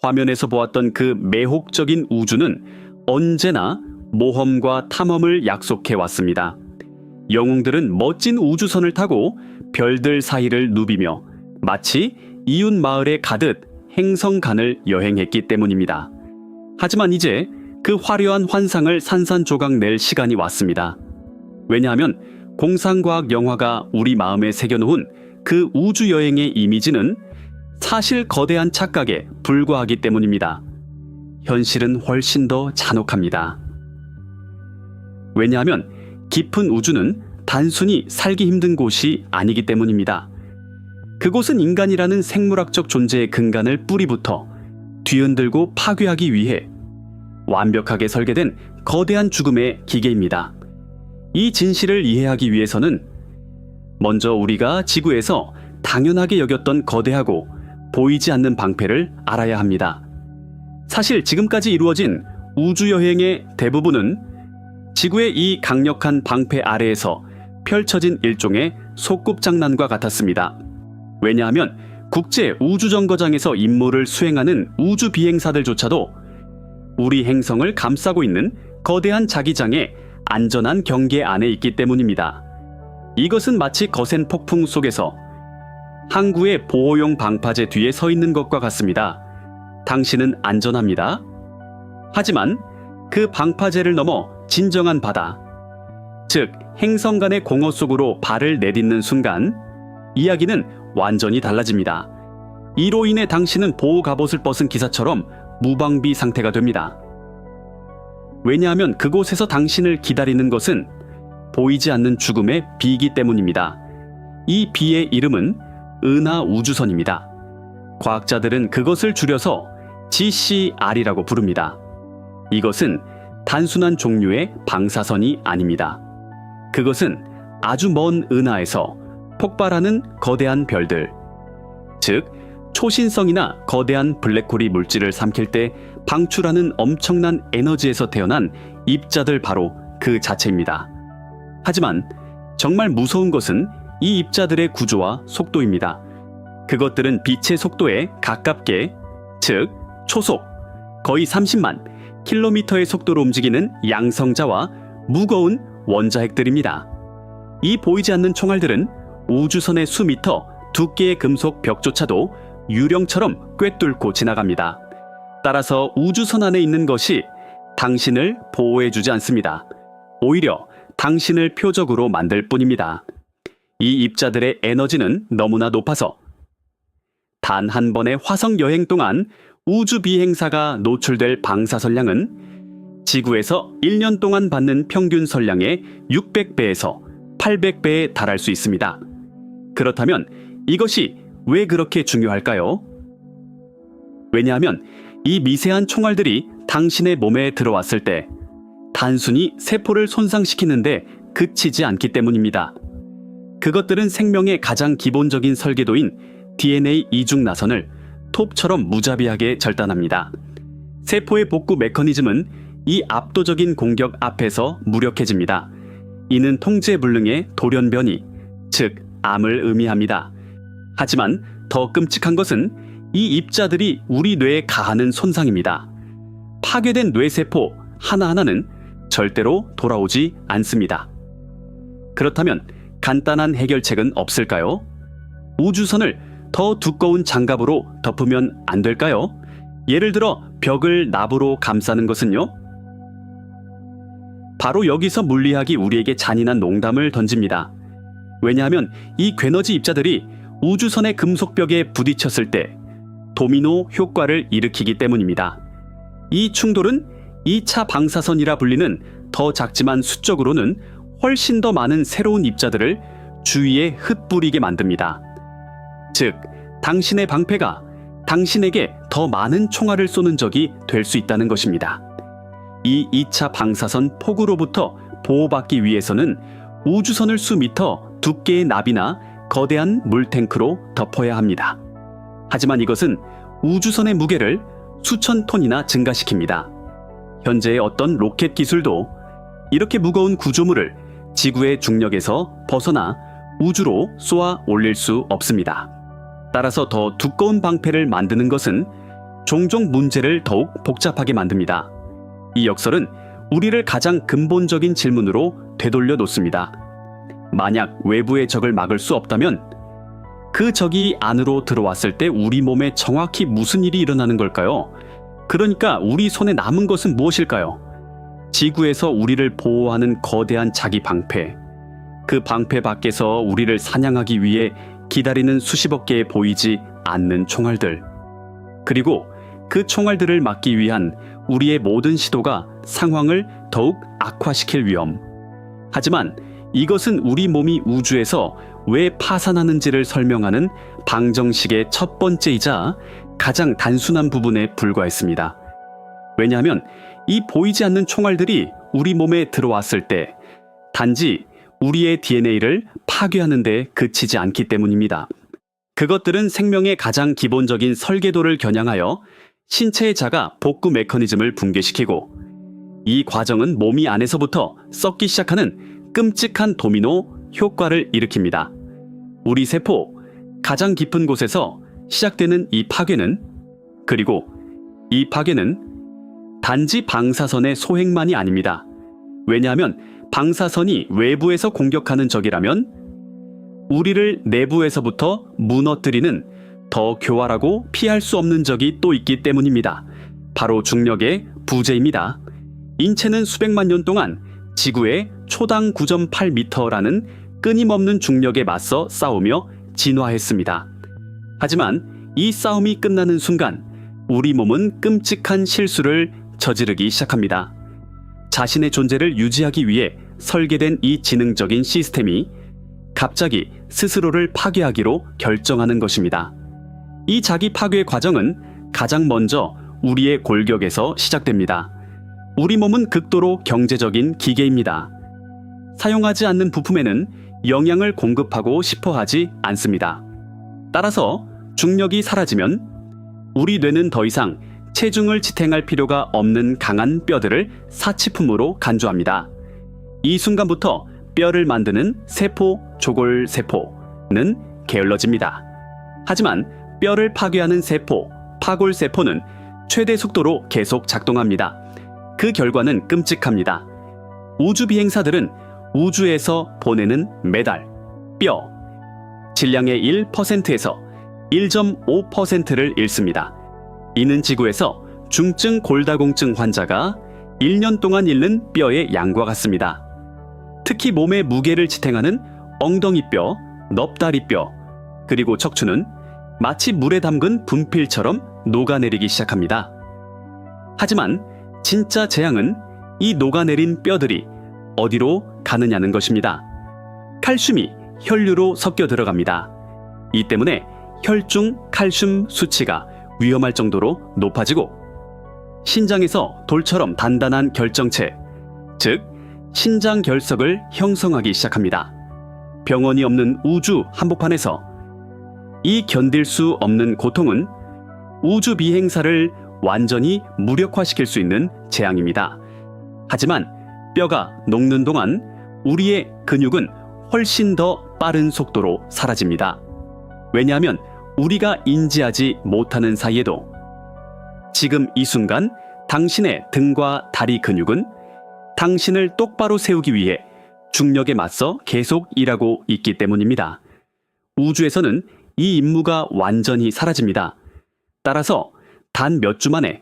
화면에서 보았던 그 매혹적인 우주는 언제나 모험과 탐험을 약속해 왔습니다. 영웅들은 멋진 우주선을 타고 별들 사이를 누비며 마치 이웃 마을에 가듯 행성간을 여행했기 때문입니다. 하지만 이제 그 화려한 환상을 산산조각 낼 시간이 왔습니다. 왜냐하면 공상과학 영화가 우리 마음에 새겨놓은 그 우주여행의 이미지는 사실 거대한 착각에 불과하기 때문입니다. 현실은 훨씬 더 잔혹합니다. 왜냐하면 깊은 우주는 단순히 살기 힘든 곳이 아니기 때문입니다. 그곳은 인간이라는 생물학적 존재의 근간을 뿌리부터 뒤흔들고 파괴하기 위해 완벽하게 설계된 거대한 죽음의 기계입니다. 이 진실을 이해하기 위해서는 먼저 우리가 지구에서 당연하게 여겼던 거대하고 보이지 않는 방패를 알아야 합니다. 사실 지금까지 이루어진 우주여행의 대부분은 지구의 이 강력한 방패 아래에서 펼쳐진 일종의 소꿉장난과 같았습니다. 왜냐하면 국제 우주정거장에서 임무를 수행하는 우주 비행사들조차도 우리 행성을 감싸고 있는 거대한 자기장의 안전한 경계 안에 있기 때문입니다. 이것은 마치 거센 폭풍 속에서 항구의 보호용 방파제 뒤에 서 있는 것과 같습니다. 당신은 안전합니다. 하지만 그 방파제를 넘어 진정한 바다, 즉 행성 간의 공허 속으로 발을 내딛는 순간 이야기는 완전히 달라집니다. 이로 인해 당신은 보호 갑옷을 벗은 기사처럼 무방비 상태가 됩니다. 왜냐하면 그곳에서 당신을 기다리는 것은 보이지 않는 죽음의 비이기 때문입니다. 이 비의 이름은 은하 우주선입니다. 과학자들은 그것을 줄여서 GCR이라고 부릅니다. 이것은 단순한 종류의 방사선이 아닙니다. 그것은 아주 먼 은하에서 폭발하는 거대한 별들, 즉 초신성이나 거대한 블랙홀이 물질을 삼킬 때 방출하는 엄청난 에너지에서 태어난 입자들, 바로 그 자체입니다. 하지만 정말 무서운 것은 이 입자들의 구조와 속도입니다. 그것들은 빛의 속도에 가깝게, 즉 초속, 거의 30만 킬로미터의 속도로 움직이는 양성자와 무거운 원자핵들입니다. 이 보이지 않는 총알들은 우주선의 수미터 두께의 금속 벽조차도 유령처럼 꿰뚫고 지나갑니다. 따라서 우주선 안에 있는 것이 당신을 보호해주지 않습니다. 오히려 당신을 표적으로 만들 뿐입니다. 이 입자들의 에너지는 너무나 높아서 단 한 번의 화성 여행 동안 우주 비행사가 노출될 방사선량은 지구에서 1년 동안 받는 평균 선량의 600배에서 800배에 달할 수 있습니다. 그렇다면 이것이 왜 그렇게 중요할까요? 왜냐하면 이 미세한 총알들이 당신의 몸에 들어왔을 때 단순히 세포를 손상시키는데 그치지 않기 때문입니다. 그것들은 생명의 가장 기본적인 설계도인 DNA 이중 나선을 톱처럼 무자비하게 절단합니다. 세포의 복구 메커니즘은 이 압도적인 공격 앞에서 무력해집니다. 이는 통제불능의 돌연변이, 즉 암을 의미합니다. 하지만 더 끔찍한 것은 이 입자들이 우리 뇌에 가하는 손상입니다. 파괴된 뇌세포 하나하나는 절대로 돌아오지 않습니다. 그렇다면 간단한 해결책은 없을까요? 우주선을 더 두꺼운 장갑으로 덮으면 안 될까요? 예를 들어 벽을 납으로 감싸는 것은요? 바로 여기서 물리학이 우리에게 잔인한 농담을 던집니다. 왜냐하면 이 괴너지 입자들이 우주선의 금속벽에 부딪혔을 때 도미노 효과를 일으키기 때문입니다. 이 충돌은 2차 방사선이라 불리는 더 작지만 수적으로는 훨씬 더 많은 새로운 입자들을 주위에 흩뿌리게 만듭니다. 즉, 당신의 방패가 당신에게 더 많은 총알을 쏘는 적이 될 수 있다는 것입니다. 이 2차 방사선 폭우로부터 보호받기 위해서는 우주선을 수미터 두께의 나비나 거대한 물탱크로 덮어야 합니다. 하지만 이것은 우주선의 무게를 수천 톤이나 증가시킵니다. 현재의 어떤 로켓 기술도 이렇게 무거운 구조물을 지구의 중력에서 벗어나 우주로 쏘아 올릴 수 없습니다. 따라서 더 두꺼운 방패를 만드는 것은 종종 문제를 더욱 복잡하게 만듭니다. 이 역설은 우리를 가장 근본적인 질문으로 되돌려 놓습니다. 만약 외부의 적을 막을 수 없다면 그 적이 안으로 들어왔을 때 우리 몸에 정확히 무슨 일이 일어나는 걸까요? 그러니까 우리 손에 남은 것은 무엇일까요? 지구에서 우리를 보호하는 거대한 자기 방패. 그 방패 밖에서 우리를 사냥하기 위해 기다리는 수십억 개의 보이지 않는 총알들. 그리고 그 총알들을 막기 위한 우리의 모든 시도가 상황을 더욱 악화시킬 위험. 하지만 이것은 우리 몸이 우주에서 왜 파산하는지를 설명하는 방정식의 첫 번째이자 가장 단순한 부분에 불과했습니다. 왜냐하면 이 보이지 않는 총알들이 우리 몸에 들어왔을 때 단지 우리의 DNA를 파괴하는 데 그치지 않기 때문입니다. 그것들은 생명의 가장 기본적인 설계도를 겨냥하여 신체의 자가 복구 메커니즘을 붕괴시키고 이 과정은 몸이 안에서부터 썩기 시작하는 끔찍한 도미노 효과를 일으킵니다. 우리 세포 가장 깊은 곳에서 시작되는 이 파괴는 그리고 이 파괴는 단지 방사선의 소행만이 아닙니다. 왜냐하면 방사선이 외부에서 공격하는 적이라면 우리를 내부에서부터 무너뜨리는 더 교활하고 피할 수 없는 적이 또 있기 때문입니다. 바로 중력의 부재입니다. 인체는 수백만 년 동안 지구의 초당 9.8m라는 끊임없는 중력에 맞서 싸우며 진화했습니다. 하지만 이 싸움이 끝나는 순간 우리 몸은 끔찍한 실수를 저지르기 시작합니다. 자신의 존재를 유지하기 위해 설계된 이 지능적인 시스템이 갑자기 스스로를 파괴하기로 결정하는 것입니다. 이 자기 파괴 과정은 가장 먼저 우리의 골격에서 시작됩니다. 우리 몸은 극도로 경제적인 기계입니다. 사용하지 않는 부품에는 영양을 공급하고 싶어 하지 않습니다. 따라서 중력이 사라지면 우리 뇌는 더 이상 체중을 지탱할 필요가 없는 강한 뼈들을 사치품으로 간주합니다. 이 순간부터 뼈를 만드는 세포, 조골세포는 게을러집니다. 하지만 뼈를 파괴하는 세포, 파골세포는 최대 속도로 계속 작동합니다. 그 결과는 끔찍합니다. 우주 비행사들은 우주에서 보내는 메달, 뼈, 질량의 1%에서 1.5%를 잃습니다. 이는 지구에서 중증 골다공증 환자가 1년 동안 잃는 뼈의 양과 같습니다. 특히 몸의 무게를 지탱하는 엉덩이뼈, 넙다리뼈, 그리고 척추는 마치 물에 담근 분필처럼 녹아내리기 시작합니다. 하지만 진짜 재앙은 이 녹아내린 뼈들이 어디로 가느냐는 것입니다. 칼슘이 혈류로 섞여 들어갑니다. 이 때문에 혈중 칼슘 수치가 위험할 정도로 높아지고 신장에서 돌처럼 단단한 결정체, 즉 신장 결석을 형성하기 시작합니다. 병원이 없는 우주 한복판에서 이 견딜 수 없는 고통은 우주 비행사를 완전히 무력화시킬 수 있는 재앙입니다. 하지만 뼈가 녹는 동안 우리의 근육은 훨씬 더 빠른 속도로 사라집니다. 왜냐하면 우리가 인지하지 못하는 사이에도 지금 이 순간 당신의 등과 다리 근육은 당신을 똑바로 세우기 위해 중력에 맞서 계속 일하고 있기 때문입니다. 우주에서는 이 임무가 완전히 사라집니다. 따라서 단 몇 주 만에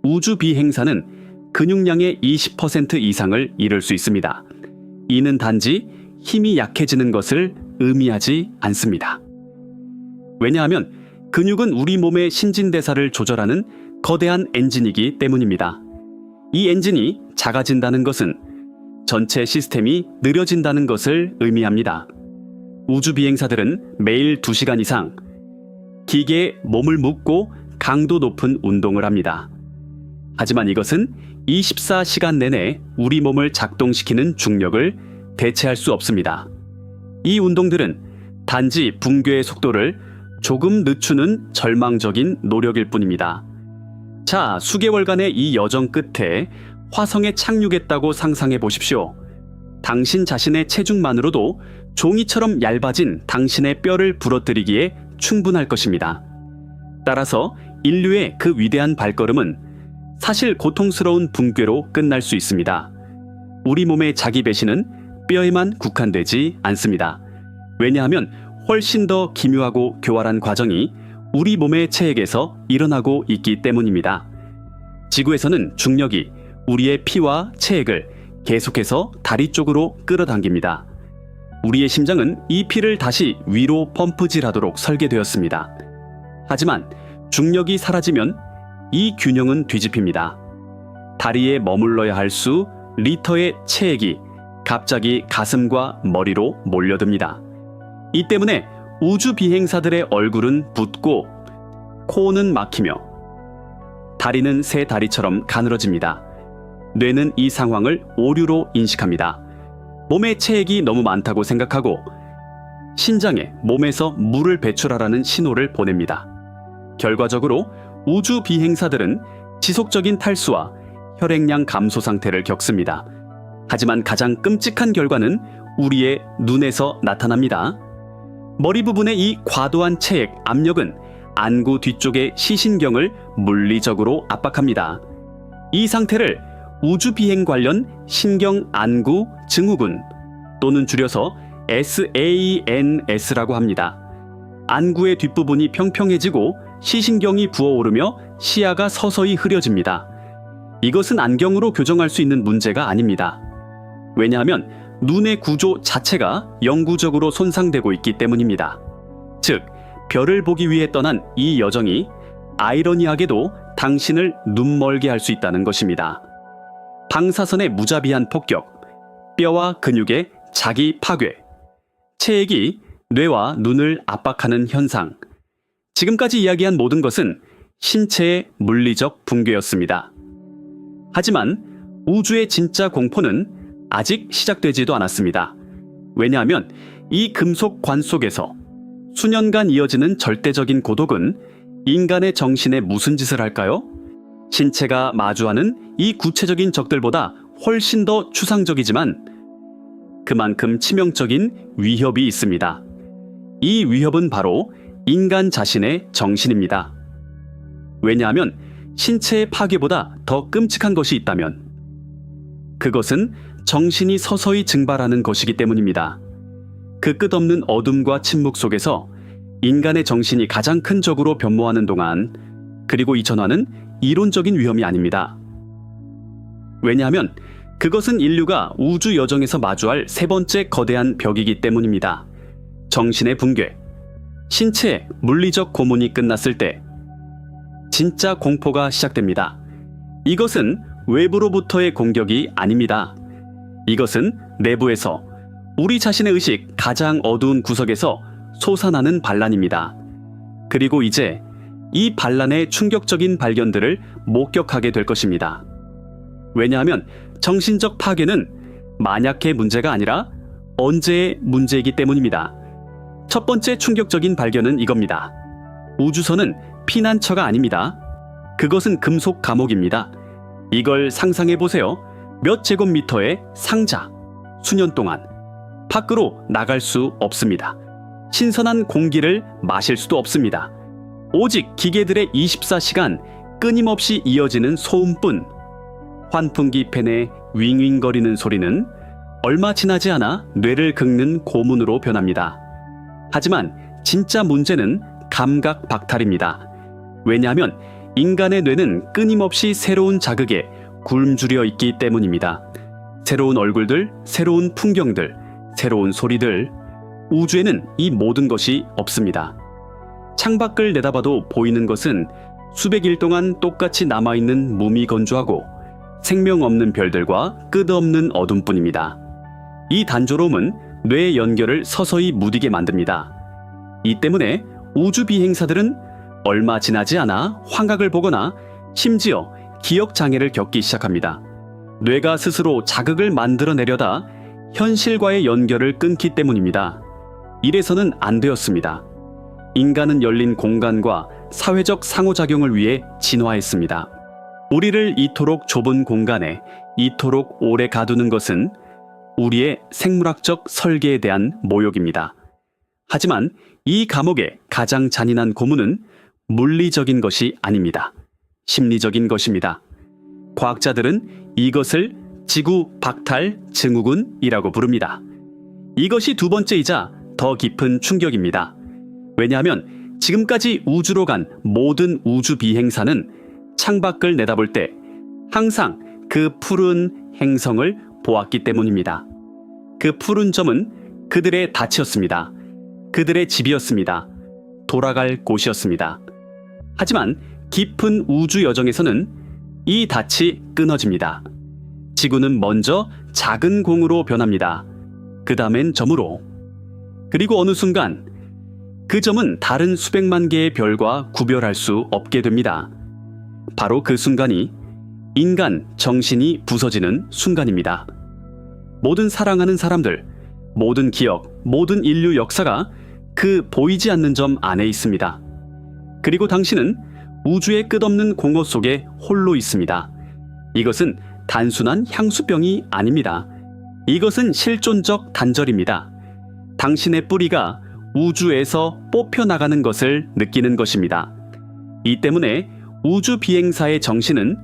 우주 비행사는 근육량의 20% 이상을 잃을 수 있습니다. 이는 단지 힘이 약해지는 것을 의미하지 않습니다. 왜냐하면 근육은 우리 몸의 신진대사를 조절하는 거대한 엔진이기 때문입니다. 이 엔진이 작아진다는 것은 전체 시스템이 느려진다는 것을 의미합니다. 우주 비행사들은 매일 2시간 이상 기계에 몸을 묶고 강도 높은 운동을 합니다. 하지만 이것은 24시간 내내 우리 몸을 작동시키는 중력을 대체할 수 없습니다. 이 운동들은 단지 붕괴의 속도를 조금 늦추는 절망적인 노력일 뿐입니다. 자, 수개월간의 이 여정 끝에 화성에 착륙했다고 상상해 보십시오. 당신 자신의 체중만으로도 종이처럼 얇아진 당신의 뼈를 부러뜨리기에 충분할 것입니다. 따라서 인류의 그 위대한 발걸음은 사실 고통스러운 붕괴로 끝날 수 있습니다. 우리 몸의 자기 배신은 뼈에만 국한되지 않습니다. 왜냐하면 훨씬 더 기묘하고 교활한 과정이 우리 몸의 체액에서 일어나고 있기 때문입니다. 지구에서는 중력이 우리의 피와 체액을 계속해서 다리 쪽으로 끌어당깁니다. 우리의 심장은 이 피를 다시 위로 펌프질하도록 설계되었습니다. 하지만 중력이 사라지면 이 균형은 뒤집힙니다. 다리에 머물러야 할 수 리터의 체액이 갑자기 가슴과 머리로 몰려듭니다. 이 때문에 우주 비행사들의 얼굴은 붓고 코는 막히며 다리는 새 다리처럼 가늘어집니다. 뇌는 이 상황을 오류로 인식합니다. 몸의 체액이 너무 많다고 생각하고 신장에 몸에서 물을 배출하라는 신호를 보냅니다. 결과적으로 우주 비행사들은 지속적인 탈수와 혈액량 감소 상태를 겪습니다. 하지만 가장 끔찍한 결과는 우리의 눈에서 나타납니다. 머리 부분의 이 과도한 체액 압력은 안구 뒤쪽의 시신경을 물리적으로 압박합니다. 이 상태를 우주 비행 관련 신경 안구 증후군 또는 줄여서 SANS라고 합니다. 안구의 뒷부분이 평평해지고 시신경이 부어오르며 시야가 서서히 흐려집니다. 이것은 안경으로 교정할 수 있는 문제가 아닙니다. 왜냐하면 눈의 구조 자체가 영구적으로 손상되고 있기 때문입니다. 즉, 별을 보기 위해 떠난 이 여정이 아이러니하게도 당신을 눈멀게 할 수 있다는 것입니다. 방사선의 무자비한 폭격, 뼈와 근육의 자기 파괴, 체액이 뇌와 눈을 압박하는 현상. 지금까지 이야기한 모든 것은 신체의 물리적 붕괴였습니다. 하지만 우주의 진짜 공포는 아직 시작되지도 않았습니다. 왜냐하면 이 금속 관 속에서 수년간 이어지는 절대적인 고독은 인간의 정신에 무슨 짓을 할까요? 신체가 마주하는 이 구체적인 적들보다 훨씬 더 추상적이지만 그만큼 치명적인 위협이 있습니다. 이 위협은 바로 인간 자신의 정신입니다. 왜냐하면 신체의 파괴보다 더 끔찍한 것이 있다면 그것은 정신이 서서히 증발하는 것이기 때문입니다. 그 끝없는 어둠과 침묵 속에서 인간의 정신이 가장 큰 적으로 변모하는 동안, 그리고 이 전환은 이론적인 위험이 아닙니다. 왜냐하면 그것은 인류가 우주 여정에서 마주할 세 번째 거대한 벽이기 때문입니다. 정신의 붕괴, 신체의 물리적 고문이 끝났을 때 진짜 공포가 시작됩니다. 이것은 외부로부터의 공격이 아닙니다. 이것은 내부에서 우리 자신의 의식 가장 어두운 구석에서 솟아나는 반란입니다. 그리고 이제 이 반란의 충격적인 발견들을 목격하게 될 것입니다. 왜냐하면 정신적 파괴는 만약의 문제가 아니라 언제의 문제이기 때문입니다. 첫 번째 충격적인 발견은 이겁니다. 우주선은 피난처가 아닙니다. 그것은 금속 감옥입니다. 이걸 상상해 보세요. 몇 제곱미터의 상자, 수년 동안 밖으로 나갈 수 없습니다. 신선한 공기를 마실 수도 없습니다. 오직 기계들의 24시간 끊임없이 이어지는 소음뿐. 환풍기 팬의 윙윙거리는 소리는 얼마 지나지 않아 뇌를 긁는 고문으로 변합니다. 하지만 진짜 문제는 감각 박탈입니다. 왜냐하면 인간의 뇌는 끊임없이 새로운 자극에 굶주려 있기 때문입니다. 새로운 얼굴들, 새로운 풍경들, 새로운 소리들. 우주에는 이 모든 것이 없습니다. 창밖을 내다봐도 보이는 것은 수백일 동안 똑같이 남아있는 무미건조하고 생명 없는 별들과 끝없는 어둠뿐입니다. 이 단조로움은 뇌의 연결을 서서히 무디게 만듭니다. 이 때문에 우주 비행사들은 얼마 지나지 않아 환각을 보거나 심지어 기억 장애를 겪기 시작합니다. 뇌가 스스로 자극을 만들어내려다 현실과의 연결을 끊기 때문입니다. 이래서는 안 되었습니다. 인간은 열린 공간과 사회적 상호작용을 위해 진화했습니다. 우리를 이토록 좁은 공간에 이토록 오래 가두는 것은 우리의 생물학적 설계에 대한 모욕입니다. 하지만 이 감옥의 가장 잔인한 고문은 물리적인 것이 아닙니다. 심리적인 것입니다. 과학자들은 이것을 지구 박탈 증후군이라고 부릅니다. 이것이 두 번째이자 더 깊은 충격입니다. 왜냐하면 지금까지 우주로 간 모든 우주 비행사는 창밖을 내다볼 때 항상 그 푸른 행성을 보았기 때문입니다. 그 푸른 점은 그들의 닻이었습니다. 그들의 집이었습니다. 돌아갈 곳이었습니다. 하지만 깊은 우주 여정에서는 이 닻이 끊어집니다. 지구는 먼저 작은 공으로 변합니다. 그 다음엔 점으로. 그리고 어느 순간 그 점은 다른 수백만 개의 별과 구별할 수 없게 됩니다. 바로 그 순간이 인간 정신이 부서지는 순간입니다. 모든 사랑하는 사람들, 모든 기억, 모든 인류 역사가 그 보이지 않는 점 안에 있습니다. 그리고 당신은 우주의 끝없는 공허 속에 홀로 있습니다. 이것은 단순한 향수병이 아닙니다. 이것은 실존적 단절입니다. 당신의 뿌리가 우주에서 뽑혀나가는 것을 느끼는 것입니다. 이 때문에 우주 비행사의 정신은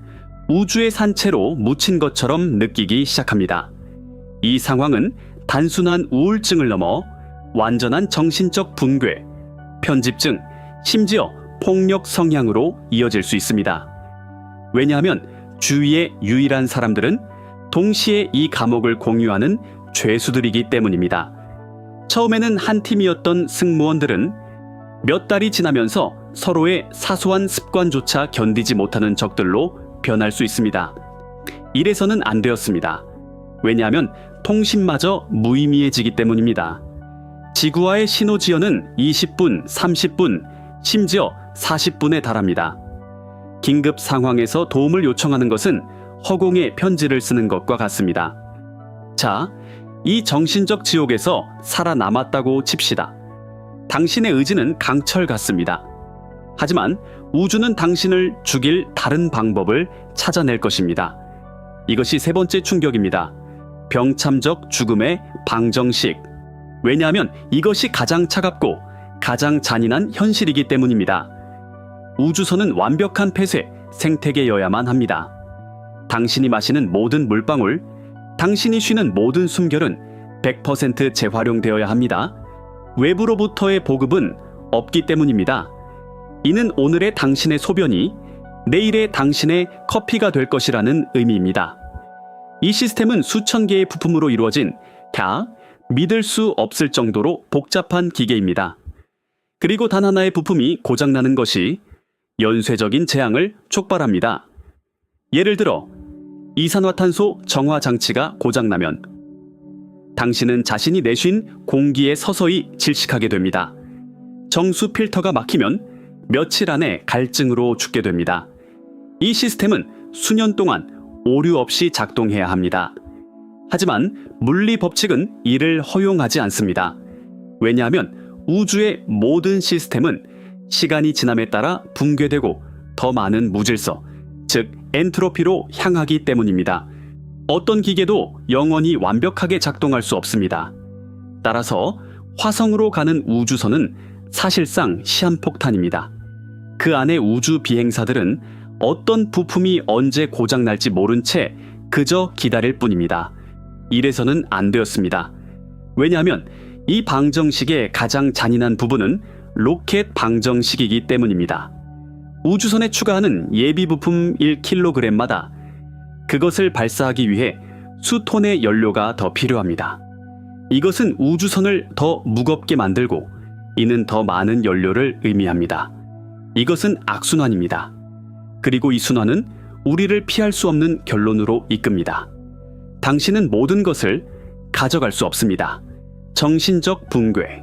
우주의 산채로 묻힌 것처럼 느끼기 시작합니다. 이 상황은 단순한 우울증을 넘어 완전한 정신적 붕괴, 편집증, 심지어 폭력 성향으로 이어질 수 있습니다. 왜냐하면 주위의 유일한 사람들은 동시에 이 감옥을 공유하는 죄수들이기 때문입니다. 처음에는 한 팀이었던 승무원들은 몇 달이 지나면서 서로의 사소한 습관조차 견디지 못하는 적들로 변할 수 있습니다. 이래서는 안 되었습니다. 왜냐하면 통신마저 무의미해지기 때문입니다. 지구와의 신호 지연은 20분, 30분, 심지어 40분에 달합니다. 긴급 상황에서 도움을 요청하는 것은 허공에 편지를 쓰는 것과 같습니다. 자, 이 정신적 지옥에서 살아남았다고 칩시다. 당신의 의지는 강철 같습니다. 하지만 우주는 당신을 죽일 다른 방법을 찾아낼 것입니다. 이것이 세 번째 충격입니다. 병참적 죽음의 방정식. 왜냐하면 이것이 가장 차갑고 가장 잔인한 현실이기 때문입니다. 우주선은 완벽한 폐쇄, 생태계여야만 합니다. 당신이 마시는 모든 물방울, 당신이 쉬는 모든 숨결은 100% 재활용되어야 합니다. 외부로부터의 보급은 없기 때문입니다. 이는 오늘의 당신의 소변이 내일의 당신의 커피가 될 것이라는 의미입니다. 이 시스템은 수천 개의 부품으로 이루어진 믿을 수 없을 정도로 복잡한 기계입니다. 그리고 단 하나의 부품이 고장나는 것이 연쇄적인 재앙을 촉발합니다. 예를 들어 이산화탄소 정화 장치가 고장나면 당신은 자신이 내쉰 공기에 서서히 질식하게 됩니다. 정수 필터가 막히면 며칠 안에 갈증으로 죽게 됩니다. 이 시스템은 수년 동안 오류 없이 작동해야 합니다. 하지만 물리 법칙은 이를 허용하지 않습니다. 왜냐하면 우주의 모든 시스템은 시간이 지남에 따라 붕괴되고 더 많은 무질서, 즉 엔트로피로 향하기 때문입니다. 어떤 기계도 영원히 완벽하게 작동할 수 없습니다. 따라서 화성으로 가는 우주선은 사실상 시한폭탄입니다. 그 안에 우주 비행사들은 어떤 부품이 언제 고장날지 모른 채 그저 기다릴 뿐입니다. 이래서는 안 되었습니다. 왜냐하면 이 방정식의 가장 잔인한 부분은 로켓 방정식이기 때문입니다. 우주선에 추가하는 예비 부품 1kg마다 그것을 발사하기 위해 수톤의 연료가 더 필요합니다. 이것은 우주선을 더 무겁게 만들고 이는 더 많은 연료를 의미합니다. 이것은 악순환입니다. 그리고 이 순환은 우리를 피할 수 없는 결론으로 이끕니다. 당신은 모든 것을 가져갈 수 없습니다. 정신적 붕괴,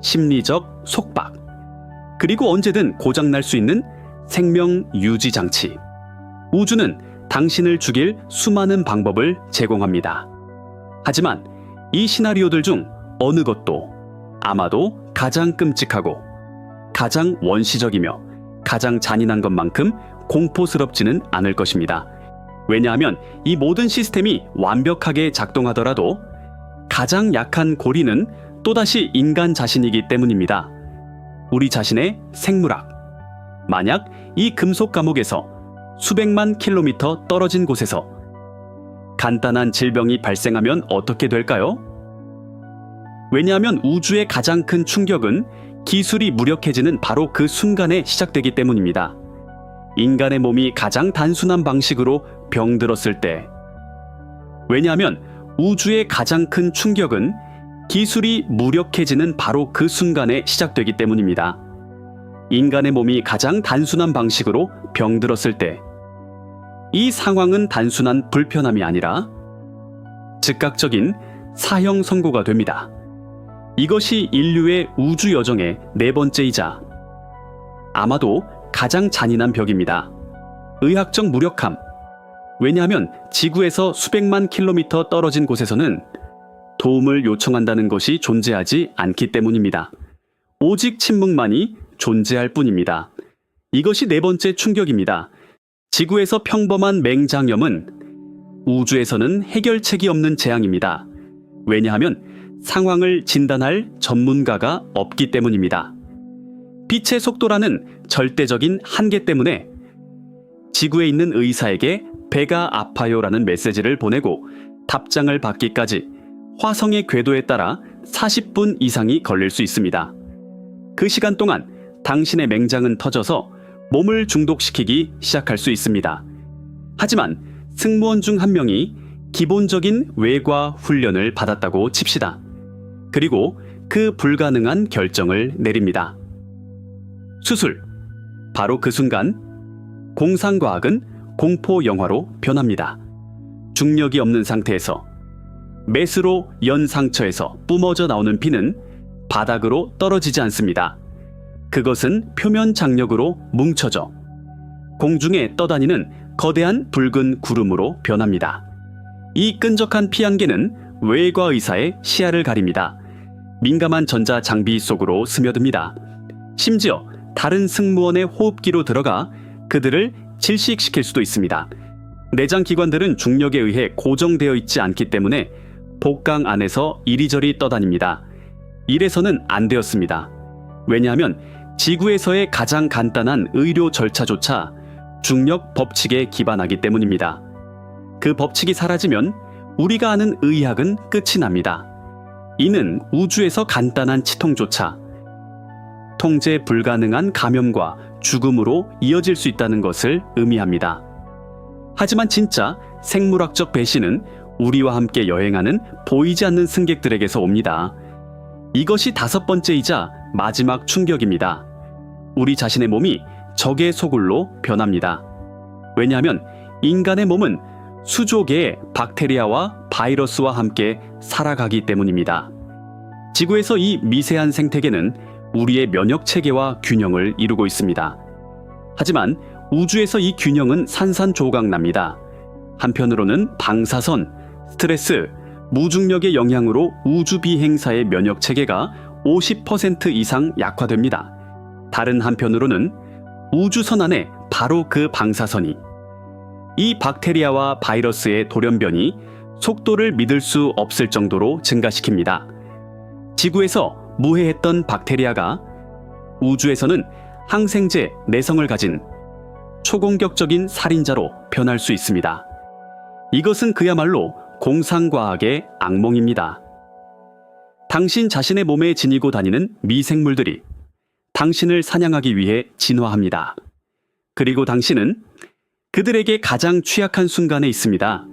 심리적 속박, 그리고 언제든 고장날 수 있는 생명 유지 장치. 우주는 당신을 죽일 수많은 방법을 제공합니다. 하지만 이 시나리오들 중 어느 것도 아마도 가장 끔찍하고 가장 원시적이며 가장 잔인한 것만큼 공포스럽지는 않을 것입니다. 왜냐하면 이 모든 시스템이 완벽하게 작동하더라도 가장 약한 고리는 또다시 인간 자신이기 때문입니다. 우리 자신의 생물학, 만약 이 금속 감옥에서 수백만 킬로미터 떨어진 곳에서 간단한 질병이 발생하면 어떻게 될까요? 왜냐하면 우주의 가장 큰 충격은 기술이 무력해지는 바로 그 순간에 시작되기 때문입니다. 인간의 몸이 가장 단순한 방식으로 병들었을 때. 왜냐하면 우주의 가장 큰 충격은 기술이 무력해지는 바로 그 순간에 시작되기 때문입니다. 인간의 몸이 가장 단순한 방식으로 병들었을 때. 이 상황은 단순한 불편함이 아니라 즉각적인 사형 선고가 됩니다. 이것이 인류의 우주 여정의 네 번째이자 아마도 가장 잔인한 벽입니다. 의학적 무력함. 왜냐하면 지구에서 수백만 킬로미터 떨어진 곳에서는 도움을 요청한다는 것이 존재하지 않기 때문입니다. 오직 침묵만이 존재할 뿐입니다. 이것이 네 번째 충격입니다. 지구에서 평범한 맹장염은 우주에서는 해결책이 없는 재앙입니다. 왜냐하면 상황을 진단할 전문가가 없기 때문입니다. 빛의 속도라는 절대적인 한계 때문에 지구에 있는 의사에게 배가 아파요라는 메시지를 보내고 답장을 받기까지 화성의 궤도에 따라 40분 이상이 걸릴 수 있습니다. 그 시간 동안 당신의 맹장은 터져서 몸을 중독시키기 시작할 수 있습니다. 하지만 승무원 중 한 명이 기본적인 외과 훈련을 받았다고 칩시다. 그리고 그 불가능한 결정을 내립니다. 수술. 바로 그 순간 공상과학은 공포 영화로 변합니다. 중력이 없는 상태에서 메스로 연 상처에서 뿜어져 나오는 피는 바닥으로 떨어지지 않습니다. 그것은 표면 장력으로 뭉쳐져 공중에 떠다니는 거대한 붉은 구름으로 변합니다. 이 끈적한 피 한 개는 외과 의사의 시야를 가립니다. 민감한 전자 장비 속으로 스며듭니다. 심지어 다른 승무원의 호흡기로 들어가 그들을 질식시킬 수도 있습니다. 내장 기관들은 중력에 의해 고정되어 있지 않기 때문에 복강 안에서 이리저리 떠다닙니다. 이래서는 안 되었습니다. 왜냐하면 지구에서의 가장 간단한 의료 절차조차 중력 법칙에 기반하기 때문입니다. 그 법칙이 사라지면 우리가 아는 의학은 끝이 납니다. 이는 우주에서 간단한 치통조차 통제 불가능한 감염과 죽음으로 이어질 수 있다는 것을 의미합니다. 하지만 진짜 생물학적 배신은 우리와 함께 여행하는 보이지 않는 승객들에게서 옵니다. 이것이 다섯 번째이자 마지막 충격입니다. 우리 자신의 몸이 적의 소굴로 변합니다. 왜냐하면 인간의 몸은 수조 개의 박테리아와 바이러스와 함께 살아가기 때문입니다. 지구에서 이 미세한 생태계는 우리의 면역 체계와 균형을 이루고 있습니다. 하지만 우주에서 이 균형은 산산조각납니다. 한편으로는 방사선, 스트레스, 무중력의 영향으로 우주 비행사의 면역 체계가 50% 이상 약화됩니다. 다른 한편으로는 우주선 안에 바로 그 방사선이 이 박테리아와 바이러스의 돌연변이 속도를 믿을 수 없을 정도로 증가시킵니다. 지구에서 무해했던 박테리아가 우주에서는 항생제 내성을 가진 초공격적인 살인자로 변할 수 있습니다. 이것은 그야말로 공상과학의 악몽입니다. 당신 자신의 몸에 지니고 다니는 미생물들이 당신을 사냥하기 위해 진화합니다. 그리고 당신은 그들에게 가장 취약한 순간에 있습니다.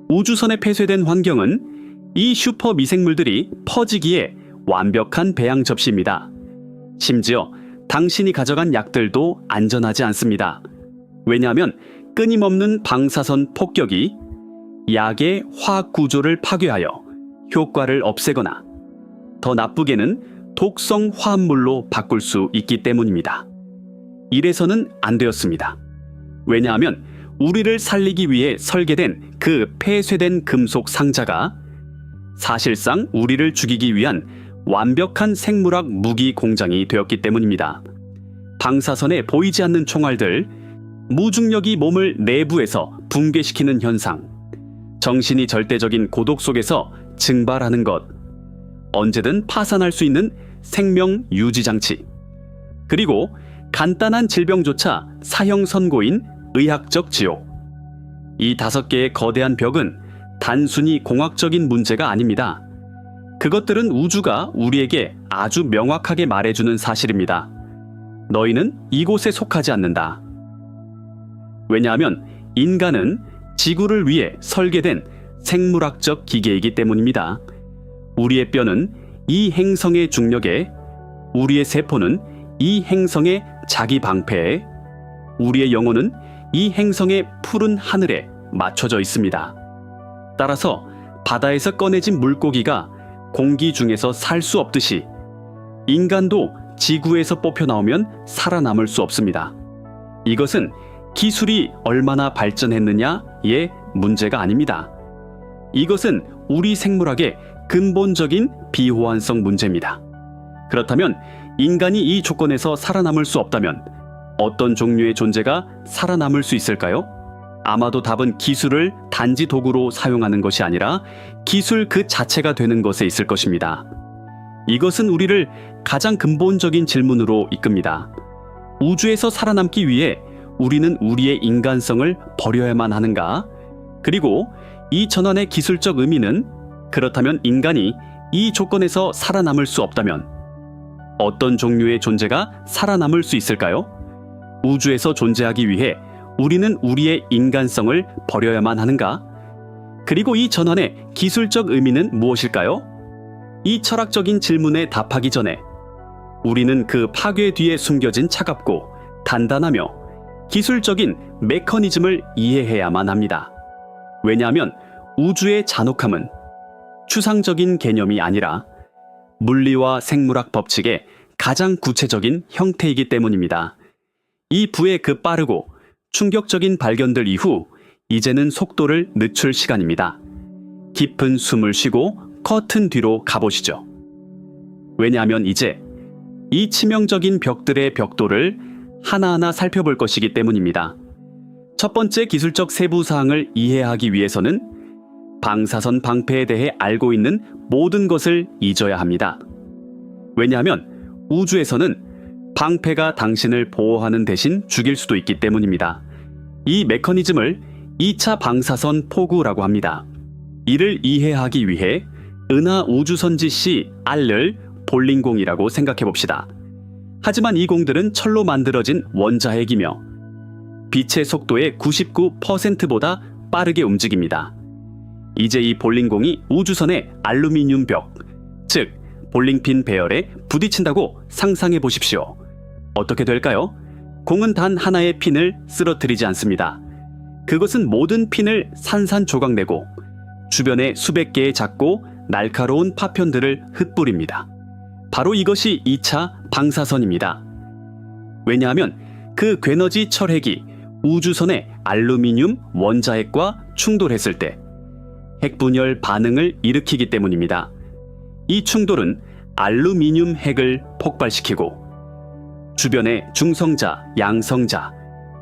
우주선에 폐쇄된 환경은 이 슈퍼 미생물들이 퍼지기에 완벽한 배양 접시입니다. 심지어 당신이 가져간 약들도 안전하지 않습니다. 왜냐하면 끊임없는 방사선 폭격이 약의 화학 구조를 파괴하여 효과를 없애거나 더 나쁘게는 독성 화합물로 바꿀 수 있기 때문입니다. 이래서는 안 되었습니다. 왜냐하면 우리를 살리기 위해 설계된 그 폐쇄된 금속 상자가 사실상 우리를 죽이기 위한 완벽한 생물학 무기 공장이 되었기 때문입니다. 방사선에 보이지 않는 총알들, 무중력이 몸을 내부에서 붕괴시키는 현상, 정신이 절대적인 고독 속에서 증발하는 것, 언제든 파산할 수 있는 생명 유지 장치, 그리고 간단한 질병조차 사형 선고인 의학적 지옥. 이 5개의 거대한 벽은 단순히 공학적인 문제가 아닙니다. 그것들은 우주가 우리에게 아주 명확하게 말해주는 사실입니다. 너희는 이곳에 속하지 않는다. 왜냐하면 인간은 지구를 위해 설계된 생물학적 기계이기 때문입니다. 우리의 뼈는 이 행성의 중력에, 우리의 세포는 이 행성의 자기 방패에, 우리의 영혼은 이 행성의 푸른 하늘에 맞춰져 있습니다. 따라서 바다에서 꺼내진 물고기가 공기 중에서 살 수 없듯이 인간도 지구에서 뽑혀 나오면 살아남을 수 없습니다. 이것은 기술이 얼마나 발전했느냐의 문제가 아닙니다. 이것은 우리 생물학의 근본적인 비호환성 문제입니다. 그렇다면 인간이 이 조건에서 살아남을 수 없다면 어떤 종류의 존재가 살아남을 수 있을까요? 아마도 답은 기술을 단지 도구로 사용하는 것이 아니라 기술 그 자체가 되는 것에 있을 것입니다. 이것은 우리를 가장 근본적인 질문으로 이끕니다. 우주에서 살아남기 위해 우리는 우리의 인간성을 버려야만 하는가? 그리고 이 전환의 기술적 의미는, 그렇다면 인간이 이 조건에서 살아남을 수 없다면 어떤 종류의 존재가 살아남을 수 있을까요? 우주에서 존재하기 위해 우리는 우리의 인간성을 버려야만 하는가? 그리고 이 전환의 기술적 의미는 무엇일까요? 이 철학적인 질문에 답하기 전에 우리는 그 파괴 뒤에 숨겨진 차갑고 단단하며 기술적인 메커니즘을 이해해야만 합니다. 왜냐하면 우주의 잔혹함은 추상적인 개념이 아니라 물리와 생물학 법칙의 가장 구체적인 형태이기 때문입니다. 이 부의 그 빠르고 충격적인 발견들 이후 이제는 속도를 늦출 시간입니다. 깊은 숨을 쉬고 커튼 뒤로 가보시죠. 왜냐하면 이제 이 치명적인 벽들의 벽돌을 하나하나 살펴볼 것이기 때문입니다. 첫 번째 기술적 세부 사항을 이해하기 위해서는 방사선 방패에 대해 알고 있는 모든 것을 잊어야 합니다. 왜냐하면 우주에서는 방패가 당신을 보호하는 대신 죽일 수도 있기 때문입니다. 이 메커니즘을 2차 방사선 포구라고 합니다. 이를 이해하기 위해 은하 우주선지 C R을 볼링공이라고 생각해 봅시다. 하지만 이 공들은 철로 만들어진 원자핵이며 빛의 속도의 99%보다 빠르게 움직입니다. 이제 이 볼링공이 우주선의 알루미늄 벽, 즉 볼링핀 배열에 부딪힌다고 상상해 보십시오. 어떻게 될까요? 공은 단 하나의 핀을 쓰러뜨리지 않습니다. 그것은 모든 핀을 산산조각내고 주변에 수백 개의 작고 날카로운 파편들을 흩뿌립니다. 바로 이것이 2차 방사선입니다. 왜냐하면 그 괴너지 철핵이 우주선의 알루미늄 원자핵과 충돌했을 때 핵분열 반응을 일으키기 때문입니다. 이 충돌은 알루미늄 핵을 폭발시키고 주변의 중성자, 양성자,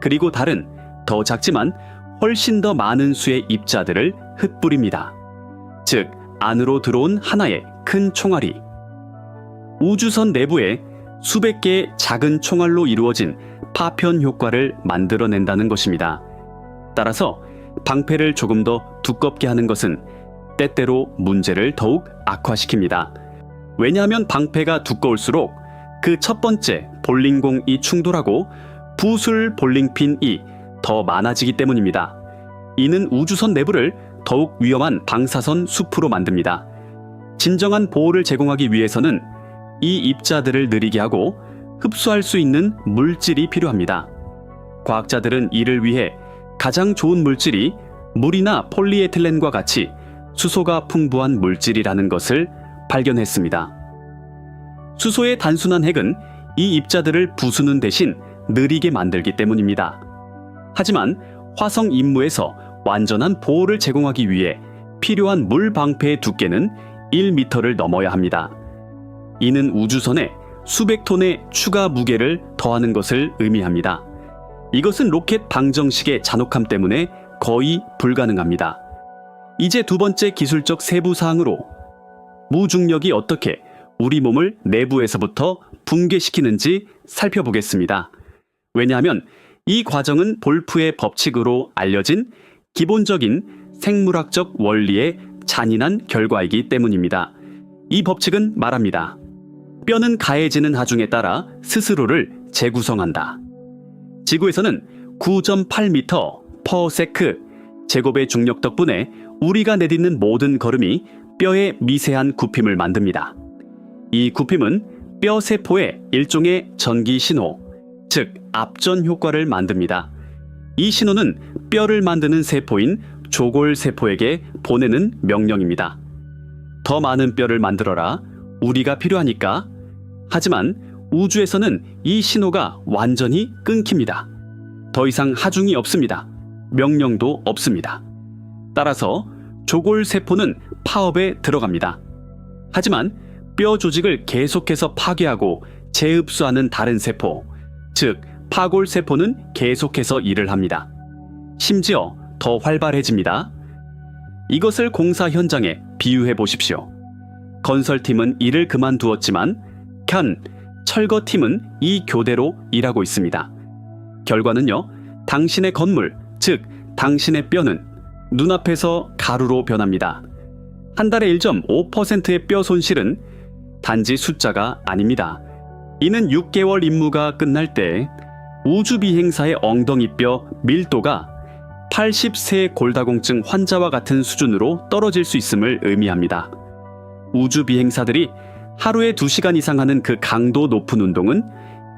그리고 다른 더 작지만 훨씬 더 많은 수의 입자들을 흩뿌립니다. 즉, 안으로 들어온 하나의 큰 총알이 우주선 내부에 수백 개의 작은 총알로 이루어진 파편 효과를 만들어낸다는 것입니다. 따라서 방패를 조금 더 두껍게 하는 것은 때때로 문제를 더욱 악화시킵니다. 왜냐하면 방패가 두꺼울수록 그 첫 번째 볼링공이 충돌하고 부술 볼링핀이 더 많아지기 때문입니다. 이는 우주선 내부를 더욱 위험한 방사선 숲으로 만듭니다. 진정한 보호를 제공하기 위해서는 이 입자들을 느리게 하고 흡수할 수 있는 물질이 필요합니다. 과학자들은 이를 위해 가장 좋은 물질이 물이나 폴리에틸렌과 같이 수소가 풍부한 물질이라는 것을 발견했습니다. 수소의 단순한 핵은 이 입자들을 부수는 대신 느리게 만들기 때문입니다. 하지만 화성 임무에서 완전한 보호를 제공하기 위해 필요한 물 방패의 두께는 1m를 넘어야 합니다. 이는 우주선에 수백 톤의 추가 무게를 더하는 것을 의미합니다. 이것은 로켓 방정식의 잔혹함 때문에 거의 불가능합니다. 이제 두 번째 기술적 세부 사항으로 무중력이 어떻게 우리 몸을 내부에서부터 붕괴시키는지 살펴보겠습니다. 왜냐하면 이 과정은 볼프의 법칙으로 알려진 기본적인 생물학적 원리의 잔인한 결과이기 때문입니다. 이 법칙은 말합니다. 뼈는 가해지는 하중에 따라 스스로를 재구성한다. 지구에서는 9.8m per sec 제곱의 중력 덕분에 우리가 내딛는 모든 걸음이 뼈의 미세한 굽힘을 만듭니다. 이 굽힘은 뼈 세포의 일종의 전기 신호, 즉 압전 효과를 만듭니다. 이 신호는 뼈를 만드는 세포인 조골세포에게 보내는 명령입니다. 더 많은 뼈를 만들어라. 우리가 필요하니까. 하지만 우주에서는 이 신호가 완전히 끊깁니다. 더 이상 하중이 없습니다. 명령도 없습니다. 따라서 조골세포는 파업에 들어갑니다. 하지만 뼈 조직을 계속해서 파괴하고 재흡수하는 다른 세포, 즉 파골세포는 계속해서 일을 합니다. 심지어 더 활발해집니다. 이것을 공사 현장에 비유해 보십시오. 건설팀은 일을 그만두었지만 철거팀은 이 교대로 일하고 있습니다. 결과는요, 당신의 건물, 즉 당신의 뼈는 눈앞에서 가루로 변합니다. 한 달에 1.5%의 뼈 손실은 단지 숫자가 아닙니다. 이는 6개월 임무가 끝날 때 우주비행사의 엉덩이뼈 밀도가 80세 골다공증 환자와 같은 수준으로 떨어질 수 있음을 의미합니다. 우주비행사들이 하루에 2시간 이상 하는 그 강도 높은 운동은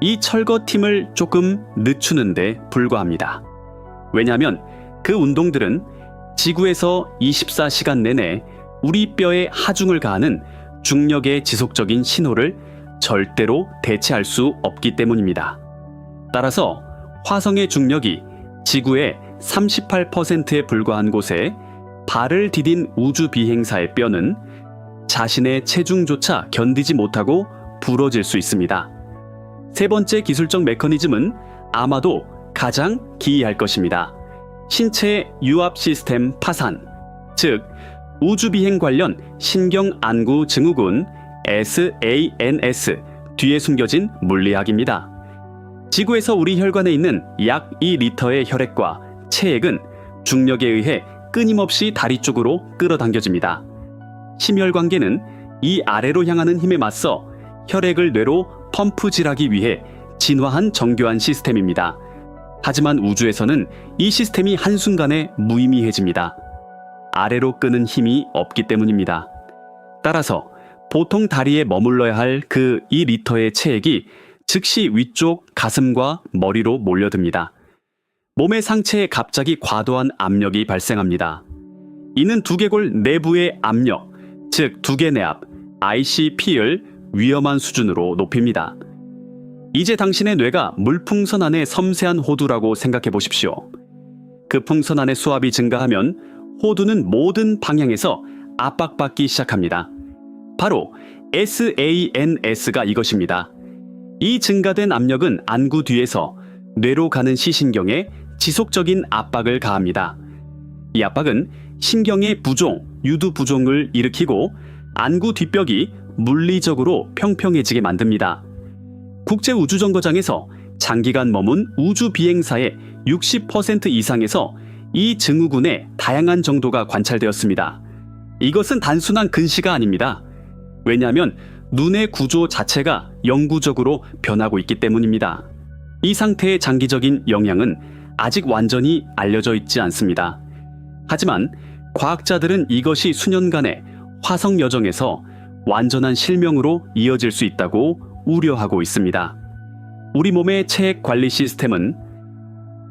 이 철거팀을 조금 늦추는 데 불과합니다. 왜냐하면 그 운동들은 지구에서 24시간 내내 우리 뼈에 하중을 가하는 중력의 지속적인 신호를 절대로 대체할 수 없기 때문입니다. 따라서 화성의 중력이 지구의 38%에 불과한 곳에 발을 디딘 우주비행사의 뼈는 자신의 체중조차 견디지 못하고 부러질 수 있습니다. 세 번째 기술적 메커니즘은 아마도 가장 기이할 것입니다. 신체의 유압 시스템 파산, 즉 우주비행 관련 신경안구 증후군 SANS 뒤에 숨겨진 물리학입니다. 지구에서 우리 혈관에 있는 약 2리터의 혈액과 체액은 중력에 의해 끊임없이 다리 쪽으로 끌어당겨집니다. 심혈관계는 이 아래로 향하는 힘에 맞서 혈액을 뇌로 펌프질하기 위해 진화한 정교한 시스템입니다. 하지만 우주에서는 이 시스템이 한순간에 무의미해집니다. 아래로 끄는 힘이 없기 때문입니다. 따라서 보통 다리에 머물러야 할 그 2리터의 체액이 즉시 위쪽 가슴과 머리로 몰려듭니다. 몸의 상체에 갑자기 과도한 압력이 발생합니다. 이는 두개골 내부의 압력, 즉 두개내압, ICP를 위험한 수준으로 높입니다. 이제 당신의 뇌가 물풍선 안의 섬세한 호두라고 생각해 보십시오. 그 풍선 안의 수압이 증가하면 호두는 모든 방향에서 압박받기 시작합니다. 바로 SANS가 이것입니다. 이 증가된 압력은 안구 뒤에서 뇌로 가는 시신경에 지속적인 압박을 가합니다. 이 압박은 신경의 부종, 유두 부종을 일으키고 안구 뒷벽이 물리적으로 평평해지게 만듭니다. 국제우주정거장에서 장기간 머문 우주비행사의 60% 이상에서 이 증후군의 다양한 정도가 관찰되었습니다. 이것은 단순한 근시가 아닙니다. 왜냐하면 눈의 구조 자체가 영구적으로 변하고 있기 때문입니다. 이 상태의 장기적인 영향은 아직 완전히 알려져 있지 않습니다. 하지만 과학자들은 이것이 수년간의 화성 여정에서 완전한 실명으로 이어질 수 있다고 우려하고 있습니다. 우리 몸의 체액 관리 시스템은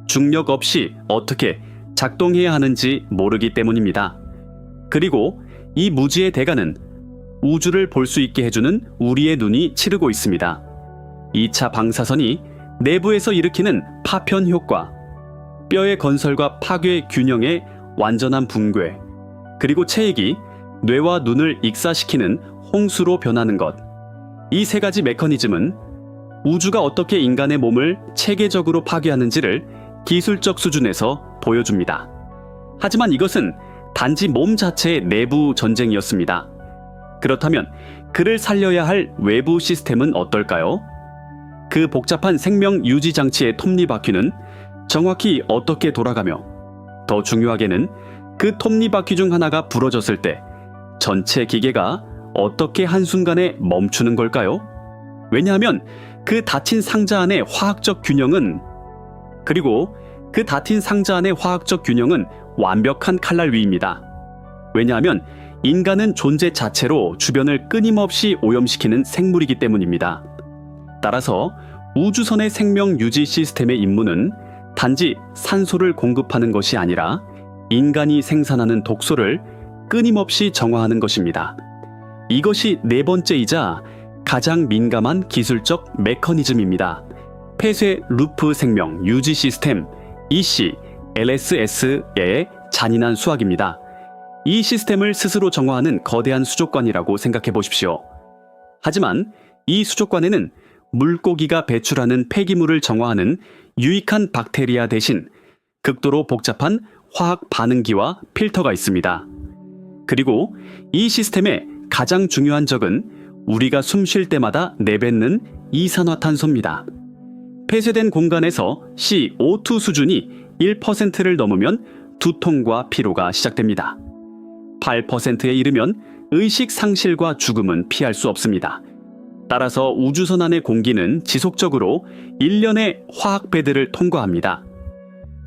중력 없이 어떻게 작동해야 하는지 모르기 때문입니다. 그리고 이 무지의 대가는 우주를 볼 수 있게 해주는 우리의 눈이 치르고 있습니다. 2차 방사선이 내부에서 일으키는 파편 효과, 뼈의 건설과 파괴 균형의 완전한 붕괴, 그리고 체액이 뇌와 눈을 익사시키는 홍수로 변하는 것. 이 세 가지 메커니즘은 우주가 어떻게 인간의 몸을 체계적으로 파괴하는지를 기술적 수준에서 보여줍니다. 하지만 이것은 단지 몸 자체의 내부 전쟁이었습니다. 그렇다면 그를 살려야 할 외부 시스템은 어떨까요? 그 복잡한 생명 유지 장치의 톱니바퀴는 정확히 어떻게 돌아가며, 더 중요하게는 그 톱니바퀴 중 하나가 부러졌을 때 전체 기계가 어떻게 한순간에 멈추는 걸까요? 왜냐하면 그 닫힌 상자 안의 화학적 균형은 완벽한 칼날 위입니다. 왜냐하면 인간은 존재 자체로 주변을 끊임없이 오염시키는 생물이기 때문입니다. 따라서 우주선의 생명 유지 시스템의 임무는 단지 산소를 공급하는 것이 아니라 인간이 생산하는 독소를 끊임없이 정화하는 것입니다. 이것이 네 번째이자 가장 민감한 기술적 메커니즘입니다. 폐쇄 루프 생명 유지 시스템 EC/LSS의 잔인한 수학입니다. 이 시스템을 스스로 정화하는 거대한 수족관이라고 생각해 보십시오. 하지만 이 수족관에는 물고기가 배출하는 폐기물을 정화하는 유익한 박테리아 대신 극도로 복잡한 화학 반응기와 필터가 있습니다. 그리고 이 시스템의 가장 중요한 적은 우리가 숨 쉴 때마다 내뱉는 이산화탄소입니다. 폐쇄된 공간에서 CO2 수준이 1%를 넘으면 두통과 피로가 시작됩니다. 8%에 이르면 의식 상실과 죽음은 피할 수 없습니다. 따라서 우주선 안의 공기는 지속적으로 일련의 화학배들을 통과합니다.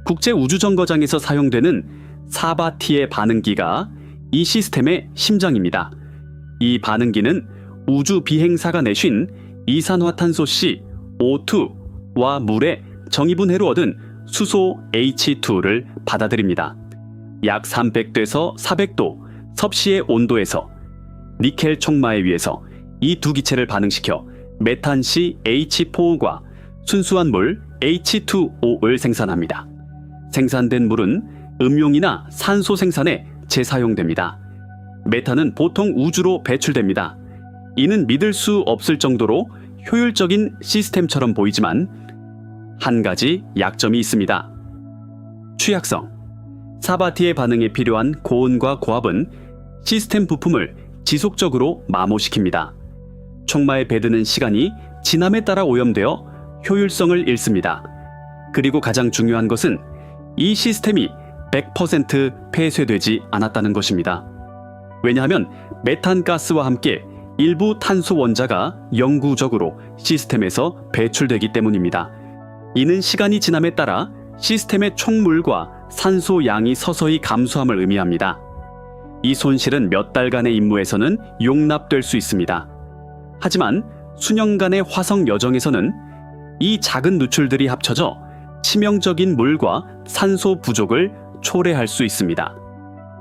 국제우주정거장에서 사용되는 사바티의 반응기가 이 시스템의 심장입니다. 이 반응기는 우주 비행사가 내쉰 이산화탄소 CO2와 물의 정이분해로 얻은 수소 H2를 받아들입니다. 약 300도에서 400도 섭씨의 온도에서 니켈 촉마에 의해서 이 두 기체를 반응시켜 메탄시 H4과 순수한 물 H2O를 생산합니다. 생산된 물은 음용이나 산소 생산에 재사용됩니다. 메탄은 보통 우주로 배출됩니다. 이는 믿을 수 없을 정도로 효율적인 시스템처럼 보이지만 한 가지 약점이 있습니다. 취약성. 사바티의 반응에 필요한 고온과 고압은 시스템 부품을 지속적으로 마모시킵니다. 촉마에 배드는 시간이 지남에 따라 오염되어 효율성을 잃습니다. 그리고 가장 중요한 것은 이 시스템이 100% 폐쇄되지 않았다는 것입니다. 왜냐하면 메탄가스와 함께 일부 탄소 원자가 영구적으로 시스템에서 배출되기 때문입니다. 이는 시간이 지남에 따라 시스템의 총물과 산소 양이 서서히 감소함을 의미합니다. 이 손실은 몇 달간의 임무에서는 용납될 수 있습니다. 하지만 수년간의 화성 여정에서는 이 작은 누출들이 합쳐져 치명적인 물과 산소 부족을 초래할 수 있습니다.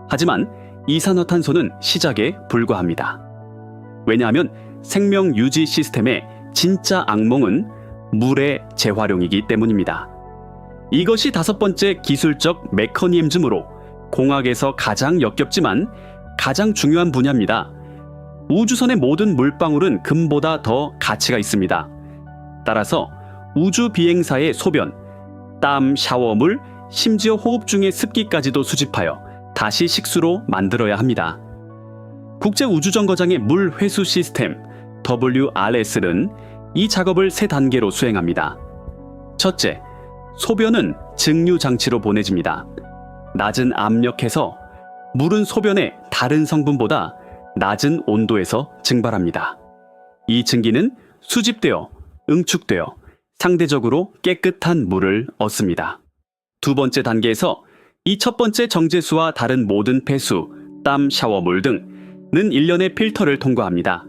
하지만 이산화탄소는 시작에 불과합니다. 왜냐하면 생명 유지 시스템의 진짜 악몽은 물의 재활용이기 때문입니다. 이것이 다섯 번째 기술적 메커니즘으로 공학에서 가장 역겹지만 가장 중요한 분야입니다. 우주선의 모든 물방울은 금보다 더 가치가 있습니다. 따라서 우주 비행사의 소변, 땀, 샤워물, 심지어 호흡 중의 습기까지도 수집하여 다시 식수로 만들어야 합니다. 국제우주정거장의 물 회수 시스템 WRS는 이 작업을 세 단계로 수행합니다. 첫째, 소변은 증류 장치로 보내집니다. 낮은 압력에서 물은 소변의 다른 성분보다 낮은 온도에서 증발합니다. 이 증기는 수집되어 응축되어 상대적으로 깨끗한 물을 얻습니다. 두 번째 단계에서 이 첫 번째 정제수와 다른 모든 폐수, 땀, 샤워물 등은 일련의 필터를 통과합니다.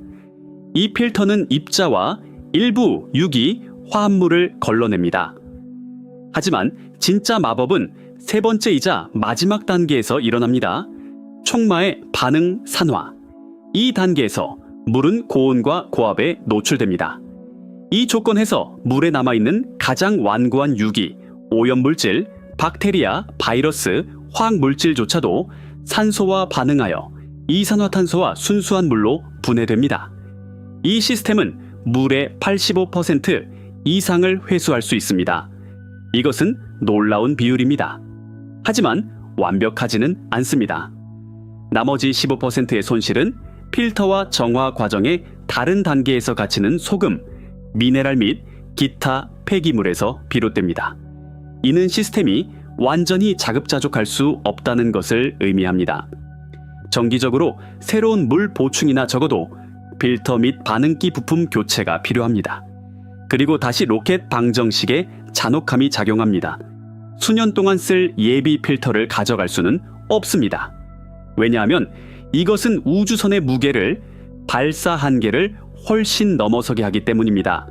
이 필터는 입자와 일부 유기, 화합물을 걸러냅니다. 하지만 진짜 마법은 세 번째이자 마지막 단계에서 일어납니다. 촉마의 반응 산화. 이 단계에서 물은 고온과 고압에 노출됩니다. 이 조건에서 물에 남아있는 가장 완고한 유기, 오염물질, 박테리아, 바이러스, 화학물질조차도 산소와 반응하여 이산화탄소와 순수한 물로 분해됩니다. 이 시스템은 물의 85% 이상을 회수할 수 있습니다. 이것은 놀라운 비율입니다. 하지만 완벽하지는 않습니다. 나머지 15%의 손실은 필터와 정화 과정의 다른 단계에서 갇히는 소금, 미네랄 및 기타 폐기물에서 비롯됩니다. 이는 시스템이 완전히 자급자족할 수 없다는 것을 의미합니다. 정기적으로 새로운 물 보충이나 적어도 필터 및 반응기 부품 교체가 필요합니다. 그리고 다시 로켓 방정식에 잔혹함이 작용합니다. 수년 동안 쓸 예비 필터를 가져갈 수는 없습니다. 왜냐하면 이것은 우주선의 무게를 발사 한계를 훨씬 넘어서게 하기 때문입니다.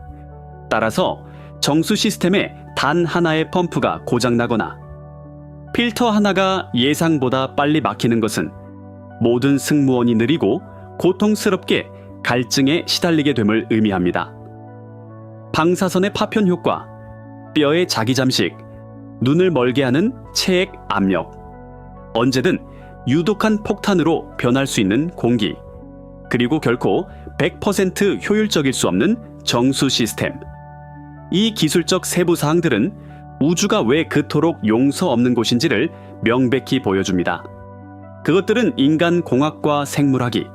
따라서 정수 시스템에 단 하나의 펌프가 고장나거나 필터 하나가 예상보다 빨리 막히는 것은 모든 승무원이 느리고 고통스럽게 갈증에 시달리게 됨을 의미합니다. 방사선의 파편 효과, 뼈의 자기 잠식, 눈을 멀게 하는 체액 압력, 언제든 유독한 폭탄으로 변할 수 있는 공기, 그리고 결코 100% 효율적일 수 없는 정수 시스템. 이 기술적 세부 사항들은 우주가 왜 그토록 용서 없는 곳인지를 명백히 보여줍니다. 그것들은 인간 공학과 생물학이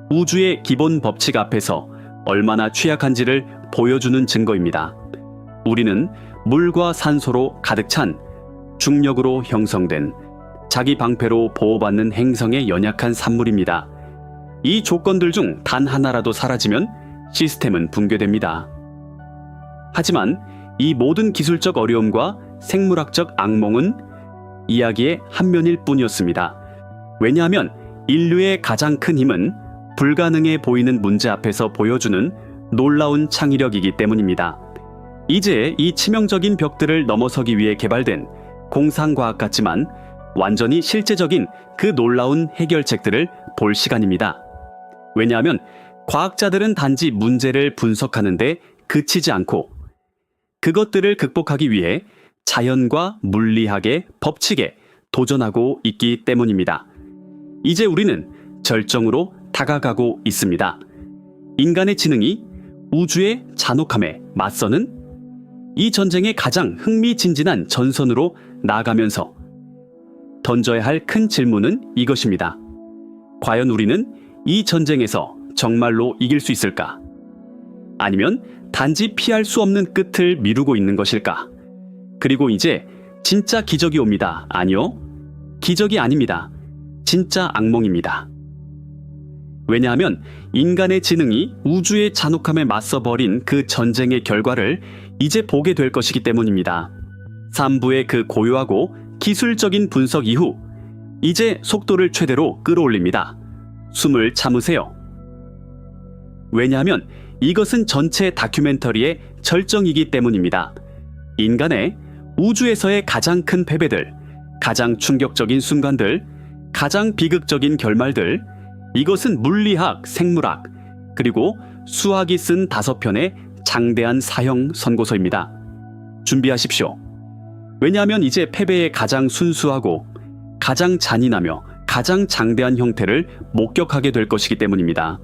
우주의 기본 법칙 앞에서 얼마나 취약한지를 보여주는 증거입니다. 우리는 물과 산소로 가득 찬 중력으로 형성된 자기 방패로 보호받는 행성에 연약한 산물입니다. 이 조건들 중 단 하나라도 사라지면 시스템은 붕괴됩니다. 하지만 이 모든 기술적 어려움과 생물학적 악몽은 이야기의 한 면일 뿐이었습니다. 왜냐하면 인류의 가장 큰 힘은 불가능해 보이는 문제 앞에서 보여주는 놀라운 창의력이기 때문입니다. 이제 이 치명적인 벽들을 넘어서기 위해 개발된 공상과학 같지만 완전히 실제적인 그 놀라운 해결책들을 볼 시간입니다. 왜냐하면 과학자들은 단지 문제를 분석하는데 그치지 않고 그것들을 극복하기 위해 자연과 물리학의 법칙에 도전하고 있기 때문입니다. 이제 우리는 절정으로 다가가고 있습니다. 인간의 지능이 우주의 잔혹함에 맞서는 이 전쟁의 가장 흥미진진한 전선으로 나아가면서 던져야 할 큰 질문은 이것입니다. 과연 우리는 이 전쟁에서 정말로 이길 수 있을까? 아니면 단지 피할 수 없는 끝을 미루고 있는 것일까? 그리고 이제 진짜 기적이 옵니다. 아니요, 기적이 아닙니다. 진짜 악몽입니다. 왜냐하면 인간의 지능이 우주의 잔혹함에 맞서 벌인 그 전쟁의 결과를 이제 보게 될 것이기 때문입니다. 3부의 그 고요하고 기술적인 분석 이후 이제 속도를 최대로 끌어올립니다. 숨을 참으세요. 왜냐하면 이것은 전체 다큐멘터리의 절정이기 때문입니다. 인간의 우주에서의 가장 큰 패배들, 가장 충격적인 순간들, 가장 비극적인 결말들, 이것은 물리학, 생물학, 그리고 수학이 쓴 5편의 장대한 사형 선고서입니다. 준비하십시오. 왜냐하면 이제 패배의 가장 순수하고 가장 잔인하며 가장 장대한 형태를 목격하게 될 것이기 때문입니다.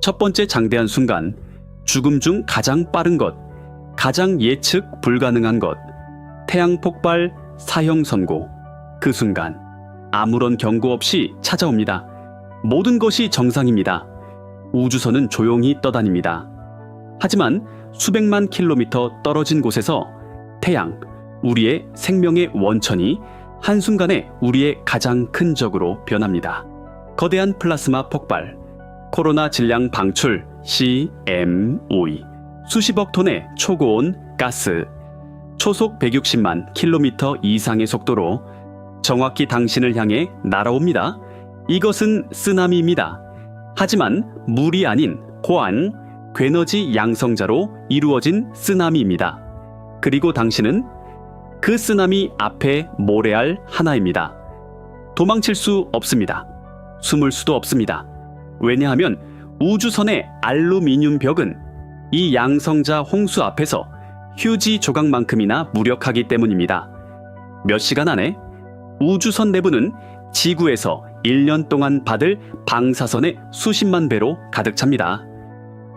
첫 번째 장대한 순간, 죽음 중 가장 빠른 것, 가장 예측 불가능한 것, 태양 폭발, 사형 선고. 그 순간 아무런 경고 없이 찾아옵니다. 모든 것이 정상입니다. 우주선은 조용히 떠다닙니다. 하지만 수백만 킬로미터 떨어진 곳에서 태양, 우리의 생명의 원천이 한순간에 우리의 가장 큰 적으로 변합니다. 거대한 플라스마 폭발, 코로나 질량 방출, CMOE, 수십억 톤의 초고온 가스, 초속 160만 킬로미터 이상의 속도로 정확히 당신을 향해 날아옵니다. 이것은 쓰나미입니다. 하지만 물이 아닌 고안, 괴너지 양성자로 이루어진 쓰나미입니다. 그리고 당신은 그 쓰나미 앞에 모래알 하나입니다. 도망칠 수 없습니다. 숨을 수도 없습니다. 왜냐하면 우주선의 알루미늄 벽은 이 양성자 홍수 앞에서 휴지 조각만큼이나 무력하기 때문입니다. 몇 시간 안에 우주선 내부는 지구에서 1년 동안 받을 방사선의 수십만 배로 가득 찹니다.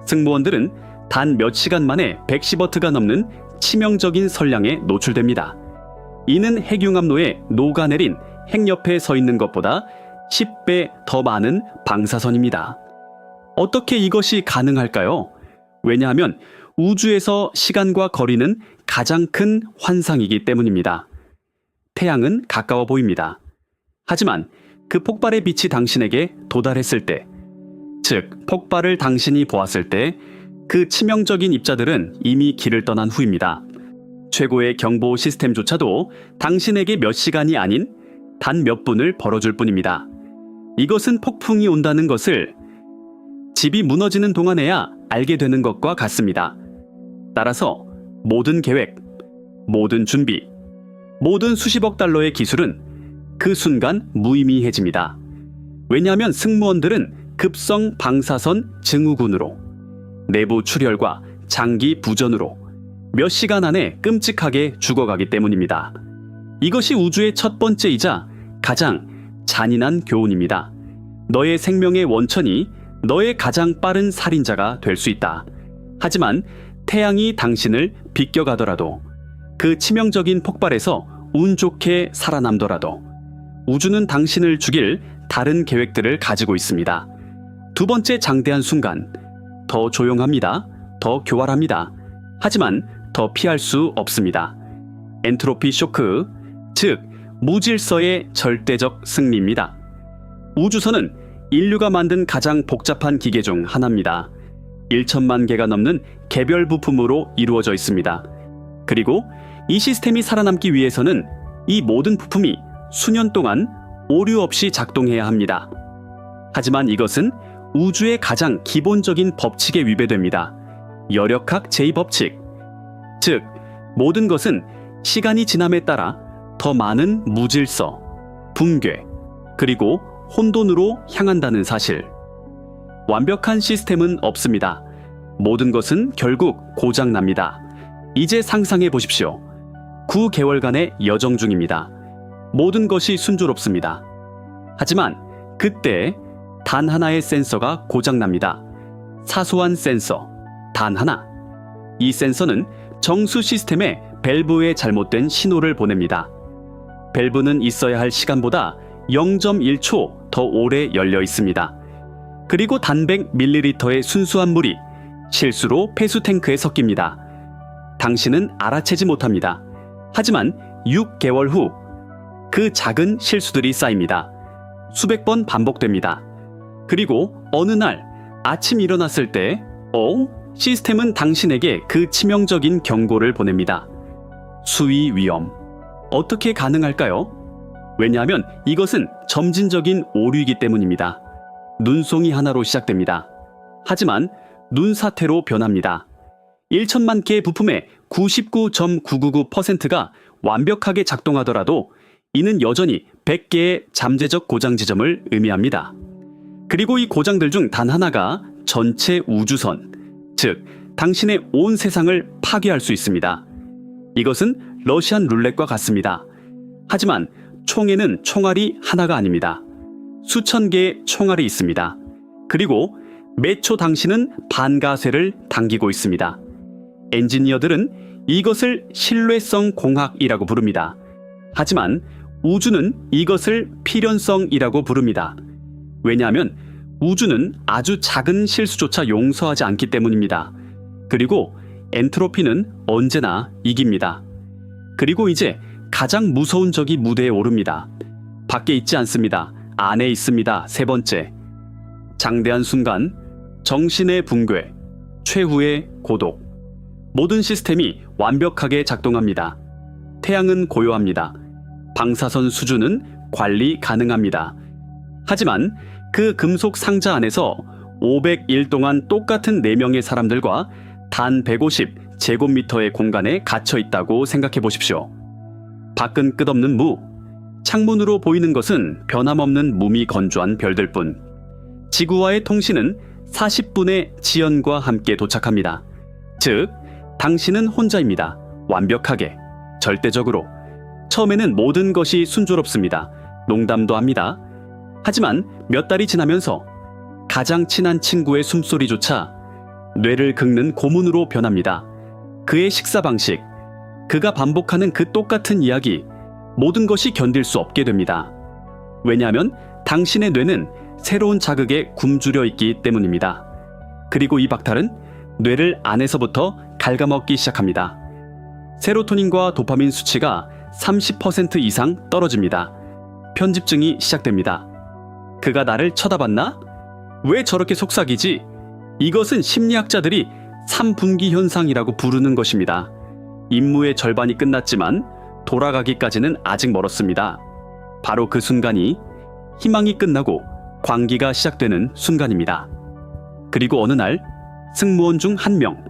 승무원들은 단 몇 시간 만에 110W가 넘는 치명적인 선량에 노출됩니다. 이는 핵융합로에 녹아내린 핵 옆에 서 있는 것보다 10배 더 많은 방사선입니다. 어떻게 이것이 가능할까요? 왜냐하면 우주에서 시간과 거리는 가장 큰 환상이기 때문입니다. 태양은 가까워 보입니다. 하지만 그 폭발의 빛이 당신에게 도달했을 때, 즉 폭발을 당신이 보았을 때 그 치명적인 입자들은 이미 길을 떠난 후입니다. 최고의 경보 시스템조차도 당신에게 몇 시간이 아닌 단 몇 분을 벌어줄 뿐입니다. 이것은 폭풍이 온다는 것을 집이 무너지는 동안에야 알게 되는 것과 같습니다. 따라서 모든 계획, 모든 준비, 모든 수십억 달러의 기술은 그 순간 무의미해집니다. 왜냐하면 승무원들은 급성 방사선 증후군으로, 내부 출혈과 장기 부전으로 몇 시간 안에 끔찍하게 죽어가기 때문입니다. 이것이 우주의 첫 번째이자 가장 잔인한 교훈입니다. 너의 생명의 원천이 너의 가장 빠른 살인자가 될 수 있다. 하지만 태양이 당신을 비껴가더라도, 그 치명적인 폭발에서 운 좋게 살아남더라도 우주는 당신을 죽일 다른 계획들을 가지고 있습니다. 두 번째 장대한 순간, 더 조용합니다. 더 교활합니다. 하지만 더 피할 수 없습니다. 엔트로피 쇼크, 즉 무질서의 절대적 승리입니다. 우주선은 인류가 만든 가장 복잡한 기계 중 하나입니다. 1천만 개가 넘는 개별 부품으로 이루어져 있습니다. 그리고 이 시스템이 살아남기 위해서는 이 모든 부품이 수년 동안 오류 없이 작동해야 합니다. 하지만 이것은 우주의 가장 기본적인 법칙에 위배됩니다. 여력학 제2법칙. 즉, 모든 것은 시간이 지남에 따라 더 많은 무질서, 붕괴, 그리고 혼돈으로 향한다는 사실. 완벽한 시스템은 없습니다. 모든 것은 결국 고장납니다. 이제 상상해 보십시오. 9개월간의 여정 중입니다. 모든 것이 순조롭습니다. 하지만 그때 단 하나의 센서가 고장납니다. 사소한 센서, 단 하나. 이 센서는 정수 시스템의 밸브에 잘못된 신호를 보냅니다. 밸브는 있어야 할 시간보다 0.1초 더 오래 열려 있습니다. 그리고 단 100ml의 순수한 물이 실수로 폐수 탱크에 섞입니다. 당신은 알아채지 못합니다. 하지만 6개월 후 그 작은 실수들이 쌓입니다. 수백 번 반복됩니다. 그리고 어느 날 아침 일어났을 때 시스템은 당신에게 그 치명적인 경고를 보냅니다. 수위 위험. 어떻게 가능할까요? 왜냐하면 이것은 점진적인 오류이기 때문입니다. 눈송이 하나로 시작됩니다. 하지만 눈사태로 변합니다. 1천만 개의 부품의 99.999%가 완벽하게 작동하더라도 이는 여전히 100개의 잠재적 고장 지점을 의미합니다. 그리고 이 고장들 중 단 하나가 전체 우주선, 즉 당신의 온 세상을 파괴할 수 있습니다. 이것은 러시안 룰렛과 같습니다. 하지만 총에는 총알이 하나가 아닙니다. 수천 개의 총알이 있습니다. 그리고 매 초 당신은 반가쇠를 당기고 있습니다. 엔지니어들은 이것을 신뢰성 공학이라고 부릅니다. 하지만 우주는 이것을 필연성이라고 부릅니다. 왜냐하면 우주는 아주 작은 실수조차 용서하지 않기 때문입니다. 그리고 엔트로피는 언제나 이깁니다. 그리고 이제 가장 무서운 적이 무대에 오릅니다. 밖에 있지 않습니다. 안에 있습니다. 세 번째. 장대한 순간, 정신의 붕괴, 최후의 고독. 모든 시스템이 완벽하게 작동합니다. 태양은 고요합니다. 방사선 수준은 관리 가능합니다. 하지만 그 금속 상자 안에서 500일 동안 똑같은 4명의 사람들과 단 150제곱미터의 공간에 갇혀 있다고 생각해 보십시오. 밖은 끝없는 무, 창문으로 보이는 것은 변함없는 무미 건조한 별들 뿐. 지구와의 통신은 40분의 지연과 함께 도착합니다. 즉, 당신은 혼자입니다. 완벽하게, 절대적으로. 처음에는 모든 것이 순조롭습니다. 농담도 합니다. 하지만 몇 달이 지나면서 가장 친한 친구의 숨소리조차 뇌를 긁는 고문으로 변합니다. 그의 식사 방식, 그가 반복하는 그 똑같은 이야기, 모든 것이 견딜 수 없게 됩니다. 왜냐하면 당신의 뇌는 새로운 자극에 굶주려 있기 때문입니다. 그리고 이 박탈은 뇌를 안에서부터 갉아먹기 시작합니다. 세로토닌과 도파민 수치가 30% 이상 떨어집니다. 편집증이 시작됩니다. 그가 나를 쳐다봤나? 왜 저렇게 속삭이지? 이것은 심리학자들이 3분기 현상이라고 부르는 것입니다. 임무의 절반이 끝났지만 돌아가기까지는 아직 멀었습니다. 바로 그 순간이 희망이 끝나고 광기가 시작되는 순간입니다. 그리고 어느 날 승무원 중 한 명,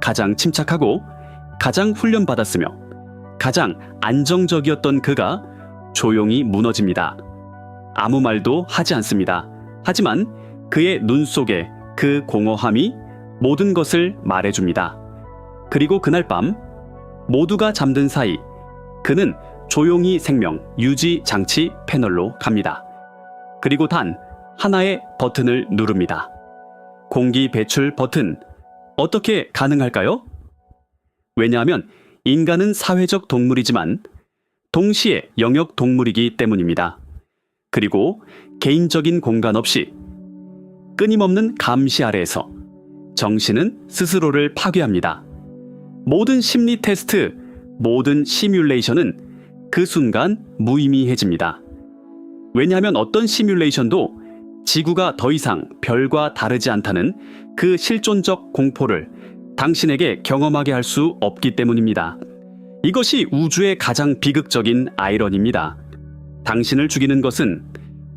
가장 침착하고 가장 훈련받았으며 가장 안정적이었던 그가 조용히 무너집니다. 아무 말도 하지 않습니다. 하지만 그의 눈 속에 그 공허함이 모든 것을 말해줍니다. 그리고 그날 밤 모두가 잠든 사이 그는 조용히 생명 유지 장치 패널로 갑니다. 그리고 단 하나의 버튼을 누릅니다. 공기 배출 버튼. 어떻게 가능할까요? 왜냐하면 인간은 사회적 동물이지만 동시에 영역 동물이기 때문입니다. 그리고 개인적인 공간 없이 끊임없는 감시 아래에서 정신은 스스로를 파괴합니다. 모든 심리 테스트, 모든 시뮬레이션은 그 순간 무의미해집니다. 왜냐하면 어떤 시뮬레이션도 지구가 더 이상 별과 다르지 않다는 그 실존적 공포를 당신에게 경험하게 할 수 없기 때문입니다. 이것이 우주의 가장 비극적인 아이러니입니다. 당신을 죽이는 것은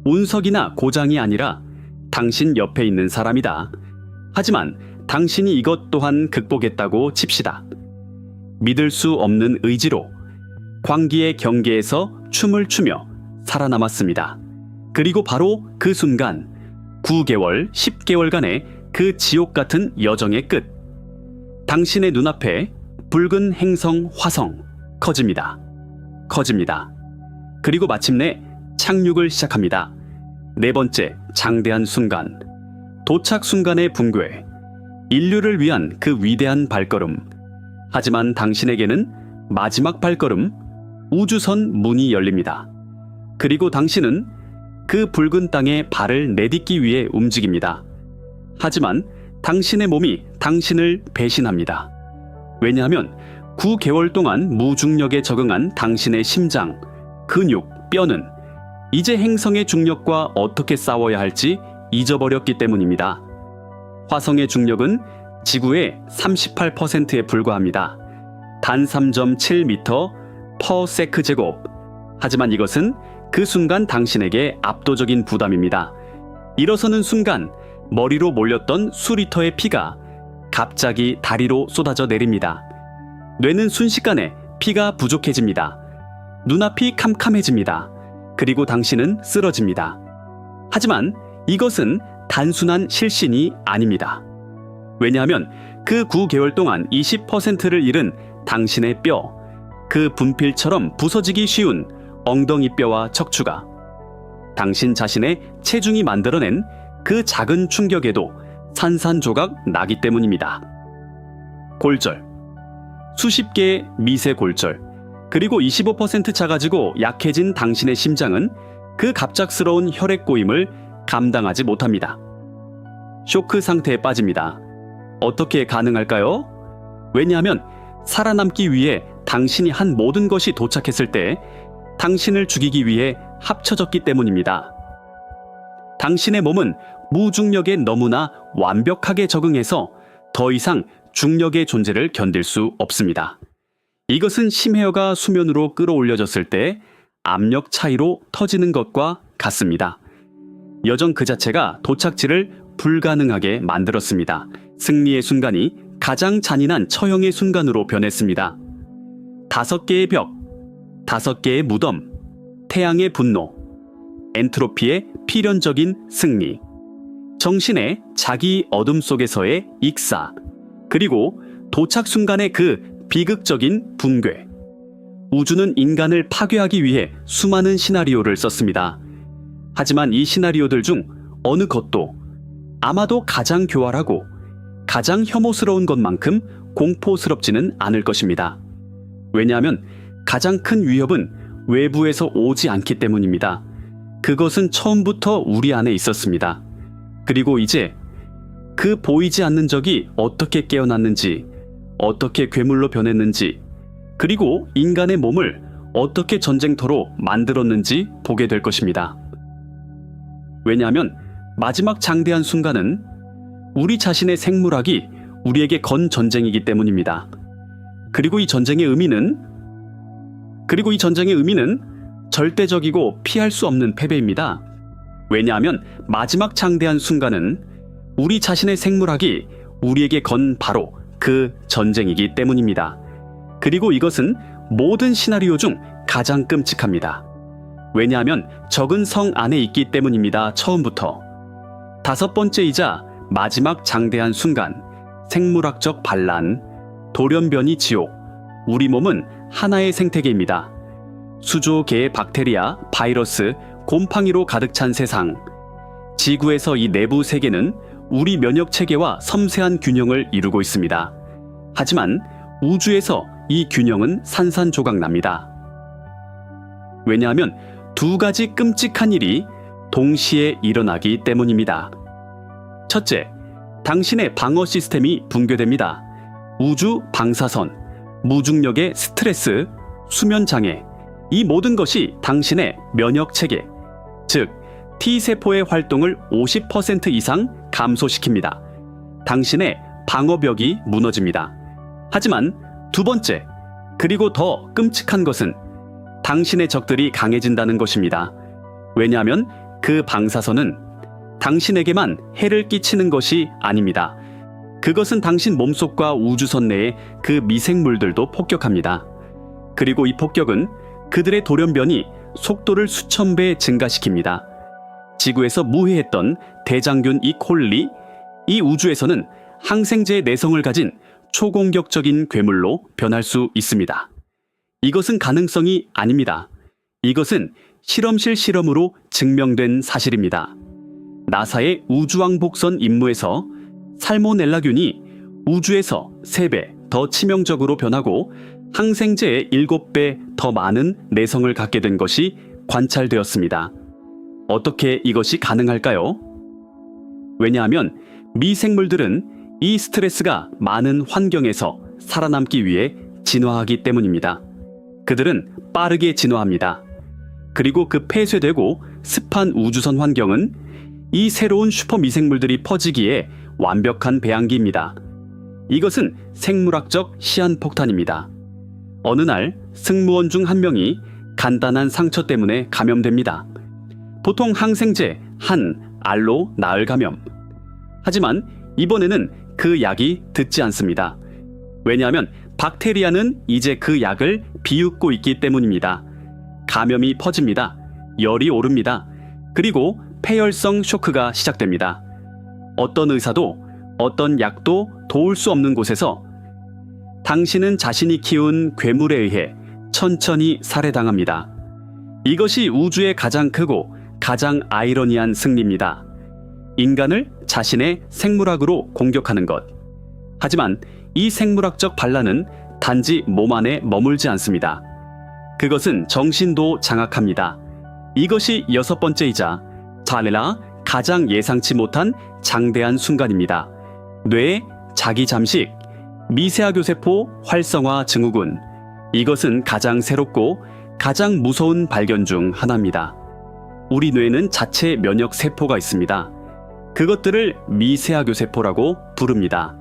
운석이나 고장이 아니라 당신 옆에 있는 사람이다. 하지만 당신이 이것 또한 극복했다고 칩시다. 믿을 수 없는 의지로 광기의 경계에서 춤을 추며 살아남았습니다. 그리고 바로 그 순간 9개월, 10개월간의 그 지옥 같은 여정의 끝. 당신의 눈앞에 붉은 행성 화성 커집니다. 커집니다. 그리고 마침내 착륙을 시작합니다. 네 번째 장대한 순간. 도착 순간의 붕괴. 인류를 위한 그 위대한 발걸음. 하지만 당신에게는 마지막 발걸음, 우주선 문이 열립니다. 그리고 당신은 그 붉은 땅에 발을 내딛기 위해 움직입니다. 하지만 당신의 몸이 당신을 배신합니다. 왜냐하면 9개월 동안 무중력에 적응한 당신의 심장, 근육, 뼈는 이제 행성의 중력과 어떻게 싸워야 할지 잊어버렸기 때문입니다. 화성의 중력은 지구의 38%에 불과합니다. 단 3.7m per 세크 제곱. 하지만 이것은 그 순간 당신에게 압도적인 부담입니다. 일어서는 순간 머리로 몰렸던 수리터의 피가 갑자기 다리로 쏟아져 내립니다. 뇌는 순식간에 피가 부족해집니다. 눈앞이 캄캄해집니다. 그리고 당신은 쓰러집니다. 하지만 이것은 단순한 실신이 아닙니다. 왜냐하면 그 9개월 동안 20%를 잃은 당신의 뼈, 그 분필처럼 부서지기 쉬운 엉덩이 뼈와 척추가 당신 자신의 체중이 만들어낸 그 작은 충격에도 산산조각 나기 때문입니다. 골절, 수십 개의 미세 골절, 그리고 25% 작아지고 약해진 당신의 심장은 그 갑작스러운 혈액 고임을 감당하지 못합니다. 쇼크 상태에 빠집니다. 어떻게 가능할까요? 왜냐하면 살아남기 위해 당신이 한 모든 것이 도착했을 때 당신을 죽이기 위해 합쳐졌기 때문입니다. 당신의 몸은 무중력에 너무나 완벽하게 적응해서 더 이상 중력의 존재를 견딜 수 없습니다. 이것은 심해어가 수면으로 끌어올려졌을 때 압력 차이로 터지는 것과 같습니다. 여정 그 자체가 도착지를 불가능하게 만들었습니다. 승리의 순간이 가장 잔인한 처형의 순간으로 변했습니다. 5개의 벽, 5개의 무덤, 태양의 분노, 엔트로피의 필연적인 승리, 정신의 자기 어둠 속에서의 익사, 그리고 도착 순간의 그 비극적인 붕괴. 우주는 인간을 파괴하기 위해 수많은 시나리오를 썼습니다. 하지만 이 시나리오들 중 어느 것도 아마도 가장 교활하고 가장 혐오스러운 것만큼 공포스럽지는 않을 것입니다. 왜냐하면 가장 큰 위협은 외부에서 오지 않기 때문입니다. 그것은 처음부터 우리 안에 있었습니다. 그리고 이제 그 보이지 않는 적이 어떻게 깨어났는지, 어떻게 괴물로 변했는지, 그리고 인간의 몸을 어떻게 전쟁터로 만들었는지 보게 될 것입니다. 왜냐하면 마지막 장대한 순간은 우리 자신의 생물학이 우리에게 건 전쟁이기 때문입니다. 그리고 이 전쟁의 의미는 절대적이고 피할 수 없는 패배입니다. 왜냐하면 마지막 장대한 순간은 우리 자신의 생물학이 우리에게 건 바로 그 전쟁이기 때문입니다. 그리고 이것은 모든 시나리오 중 가장 끔찍합니다. 왜냐하면 적은 성 안에 있기 때문입니다. 처음부터. 다섯 번째이자 마지막 장대한 순간, 생물학적 반란, 돌연변이 지옥, 우리 몸은 하나의 생태계입니다. 수조 개의 박테리아, 바이러스, 곰팡이로 가득 찬 세상. 지구에서 이 내부 세계는 우리 면역 체계와 섬세한 균형을 이루고 있습니다. 하지만 우주에서 이 균형은 산산조각납니다. 왜냐하면 두 가지 끔찍한 일이 동시에 일어나기 때문입니다. 첫째, 당신의 방어 시스템이 붕괴됩니다. 우주 방사선, 무중력의 스트레스, 수면 장애, 이 모든 것이 당신의 면역 체계, 즉 T세포의 활동을 50% 이상 감소시킵니다. 당신의 방어벽이 무너집니다. 하지만 두 번째, 그리고 더 끔찍한 것은 당신의 적들이 강해진다는 것입니다. 왜냐하면 그 방사선은 당신에게만 해를 끼치는 것이 아닙니다. 그것은 당신 몸속과 우주선 내의 그 미생물들도 폭격합니다. 그리고 이 폭격은 그들의 돌연변이 속도를 수천 배 증가시킵니다. 지구에서 무해했던 대장균 이콜리, 이 우주에서는 항생제의 내성을 가진 초공격적인 괴물로 변할 수 있습니다. 이것은 가능성이 아닙니다. 이것은 실험실 실험으로 증명된 사실입니다. 나사의 우주왕복선 임무에서 살모넬라균이 우주에서 3배 더 치명적으로 변하고 항생제의 7배 더 많은 내성을 갖게 된 것이 관찰되었습니다. 어떻게 이것이 가능할까요? 왜냐하면 미생물들은 이 스트레스가 많은 환경에서 살아남기 위해 진화하기 때문입니다. 그들은 빠르게 진화합니다. 그리고 그 폐쇄되고 습한 우주선 환경은 이 새로운 슈퍼 미생물들이 퍼지기에 완벽한 배양기입니다. 이것은 생물학적 시한폭탄입니다. 어느 날 승무원 중 한 명이 간단한 상처 때문에 감염됩니다. 보통 항생제 한 알로 나을 감염. 하지만 이번에는 그 약이 듣지 않습니다. 왜냐하면 박테리아는 이제 그 약을 비웃고 있기 때문입니다. 감염이 퍼집니다. 열이 오릅니다. 그리고 폐열성 쇼크가 시작됩니다. 어떤 의사도 어떤 약도 도울 수 없는 곳에서 당신은 자신이 키운 괴물에 의해 천천히 살해당합니다. 이것이 우주의 가장 크고 가장 아이러니한 승리입니다. 인간을 자신의 생물학으로 공격하는 것. 하지만 이 생물학적 반란은 단지 몸 안에 머물지 않습니다. 그것은 정신도 장악합니다. 이것이 6번째이자 자레라 가장 예상치 못한 장대한 순간입니다. 뇌의 자기 잠식, 미세하교세포 활성화 증후군. 이것은 가장 새롭고 가장 무서운 발견 중 하나입니다. 우리 뇌에는 자체 면역 세포가 있습니다. 그것들을 미세하교세포라고 부릅니다.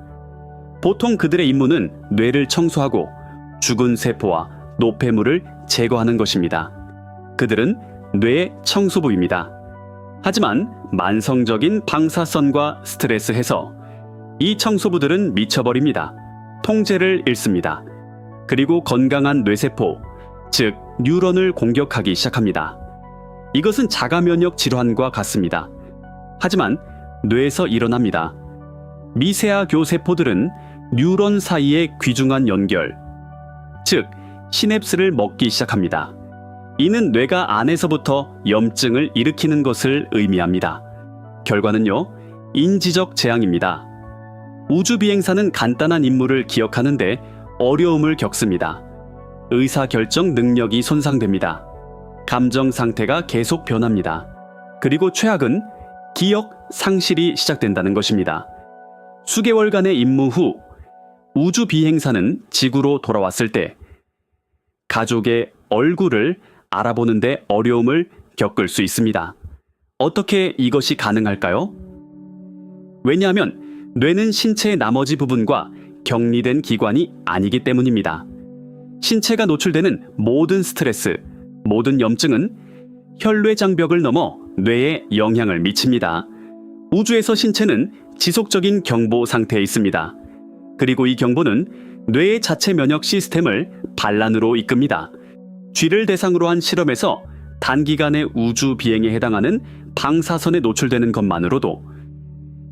보통 그들의 임무는 뇌를 청소하고 죽은 세포와 노폐물을 제거하는 것입니다. 그들은 뇌의 청소부입니다. 하지만 만성적인 방사선과 스트레스 해서 이 청소부들은 미쳐버립니다. 통제를 잃습니다. 그리고 건강한 뇌세포, 즉 뉴런을 공격하기 시작합니다. 이것은 자가면역 질환과 같습니다. 하지만 뇌에서 일어납니다. 미세아 교세포들은 뉴런 사이의 귀중한 연결, 즉 시냅스를 먹기 시작합니다. 이는 뇌가 안에서부터 염증을 일으키는 것을 의미합니다. 결과는요, 인지적 재앙입니다. 우주비행사는 간단한 임무를 기억하는데 어려움을 겪습니다. 의사결정 능력이 손상됩니다. 감정 상태가 계속 변합니다. 그리고 최악은 기억 상실이 시작된다는 것입니다. 수개월간의 임무 후 우주 비행사는 지구로 돌아왔을 때 가족의 얼굴을 알아보는데 어려움을 겪을 수 있습니다. 어떻게 이것이 가능할까요? 왜냐하면 뇌는 신체의 나머지 부분과 격리된 기관이 아니기 때문입니다. 신체가 노출되는 모든 스트레스, 모든 염증은 혈뇌 장벽을 넘어 뇌에 영향을 미칩니다. 우주에서 신체는 지속적인 경보 상태에 있습니다. 그리고 이 경보는 뇌의 자체 면역 시스템을 반란으로 이끕니다. 쥐를 대상으로 한 실험에서 단기간의 우주 비행에 해당하는 방사선에 노출되는 것만으로도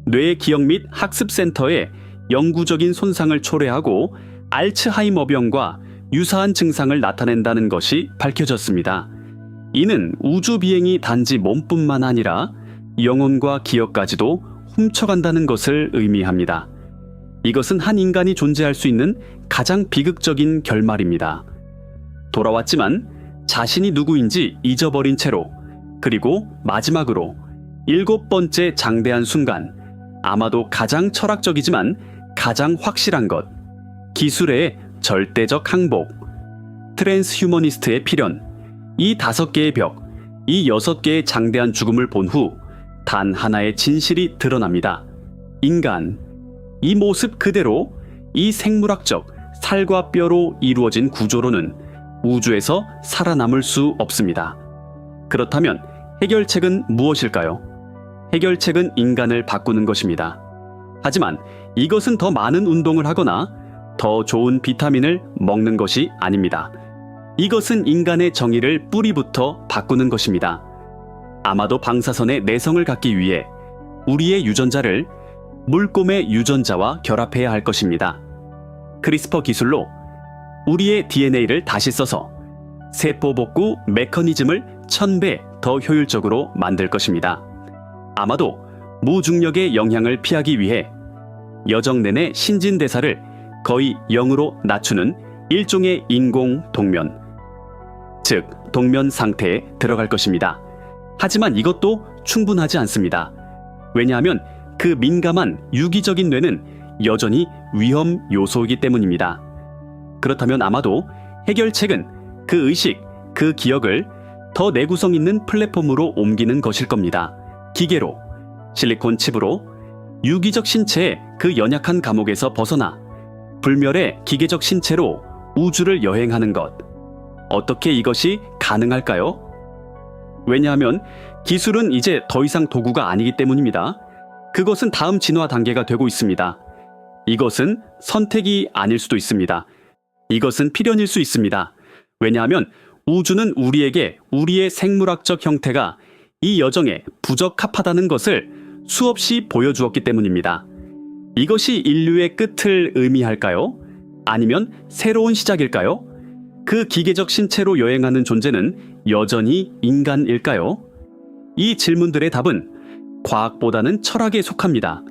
뇌의 기억 및 학습센터에 영구적인 손상을 초래하고 알츠하이머병과 유사한 증상을 나타낸다는 것이 밝혀졌습니다. 이는 우주 비행이 단지 몸뿐만 아니라 영혼과 기억까지도 훔쳐간다는 것을 의미합니다. 이것은 한 인간이 존재할 수 있는 가장 비극적인 결말입니다. 돌아왔지만 자신이 누구인지 잊어버린 채로, 그리고 마지막으로 7번째 장대한 순간, 아마도 가장 철학적이지만 가장 확실한 것, 기술의 절대적 항복, 트랜스휴머니스트의 필연, 이 5개의 벽, 이 6개의 장대한 죽음을 본 후 단 하나의 진실이 드러납니다. 인간, 이 모습 그대로 이 생물학적 살과 뼈로 이루어진 구조로는 우주에서 살아남을 수 없습니다. 그렇다면 해결책은 무엇일까요? 해결책은 인간을 바꾸는 것입니다. 하지만 이것은 더 많은 운동을 하거나 더 좋은 비타민을 먹는 것이 아닙니다. 이것은 인간의 정의를 뿌리부터 바꾸는 것입니다. 아마도 방사선의 내성을 갖기 위해 우리의 유전자를 물곰의 유전자와 결합해야 할 것입니다. 크리스퍼 기술로 우리의 DNA를 다시 써서 세포 복구 메커니즘을 1000배 더 효율적으로 만들 것입니다. 아마도 무중력의 영향을 피하기 위해 여정 내내 신진대사를 거의 0으로 낮추는 일종의 인공 동면, 즉 동면 상태에 들어갈 것입니다. 하지만 이것도 충분하지 않습니다. 왜냐하면 그 민감한 유기적인 뇌는 여전히 위험 요소이기 때문입니다. 그렇다면 아마도 해결책은 그 의식, 그 기억을 더 내구성 있는 플랫폼으로 옮기는 것일 겁니다. 기계로, 실리콘 칩으로 유기적 신체의 그 연약한 감옥에서 벗어나 불멸의 기계적 신체로 우주를 여행하는 것. 어떻게 이것이 가능할까요? 왜냐하면 기술은 이제 더 이상 도구가 아니기 때문입니다. 그것은 다음 진화 단계가 되고 있습니다. 이것은 선택이 아닐 수도 있습니다. 이것은 필연일 수 있습니다. 왜냐하면 우주는 우리에게 우리의 생물학적 형태가 이 여정에 부적합하다는 것을 수없이 보여주었기 때문입니다. 이것이 인류의 끝을 의미할까요? 아니면 새로운 시작일까요? 그 기계적 신체로 여행하는 존재는 여전히 인간일까요? 이 질문들의 답은 과학보다는 철학에 속합니다.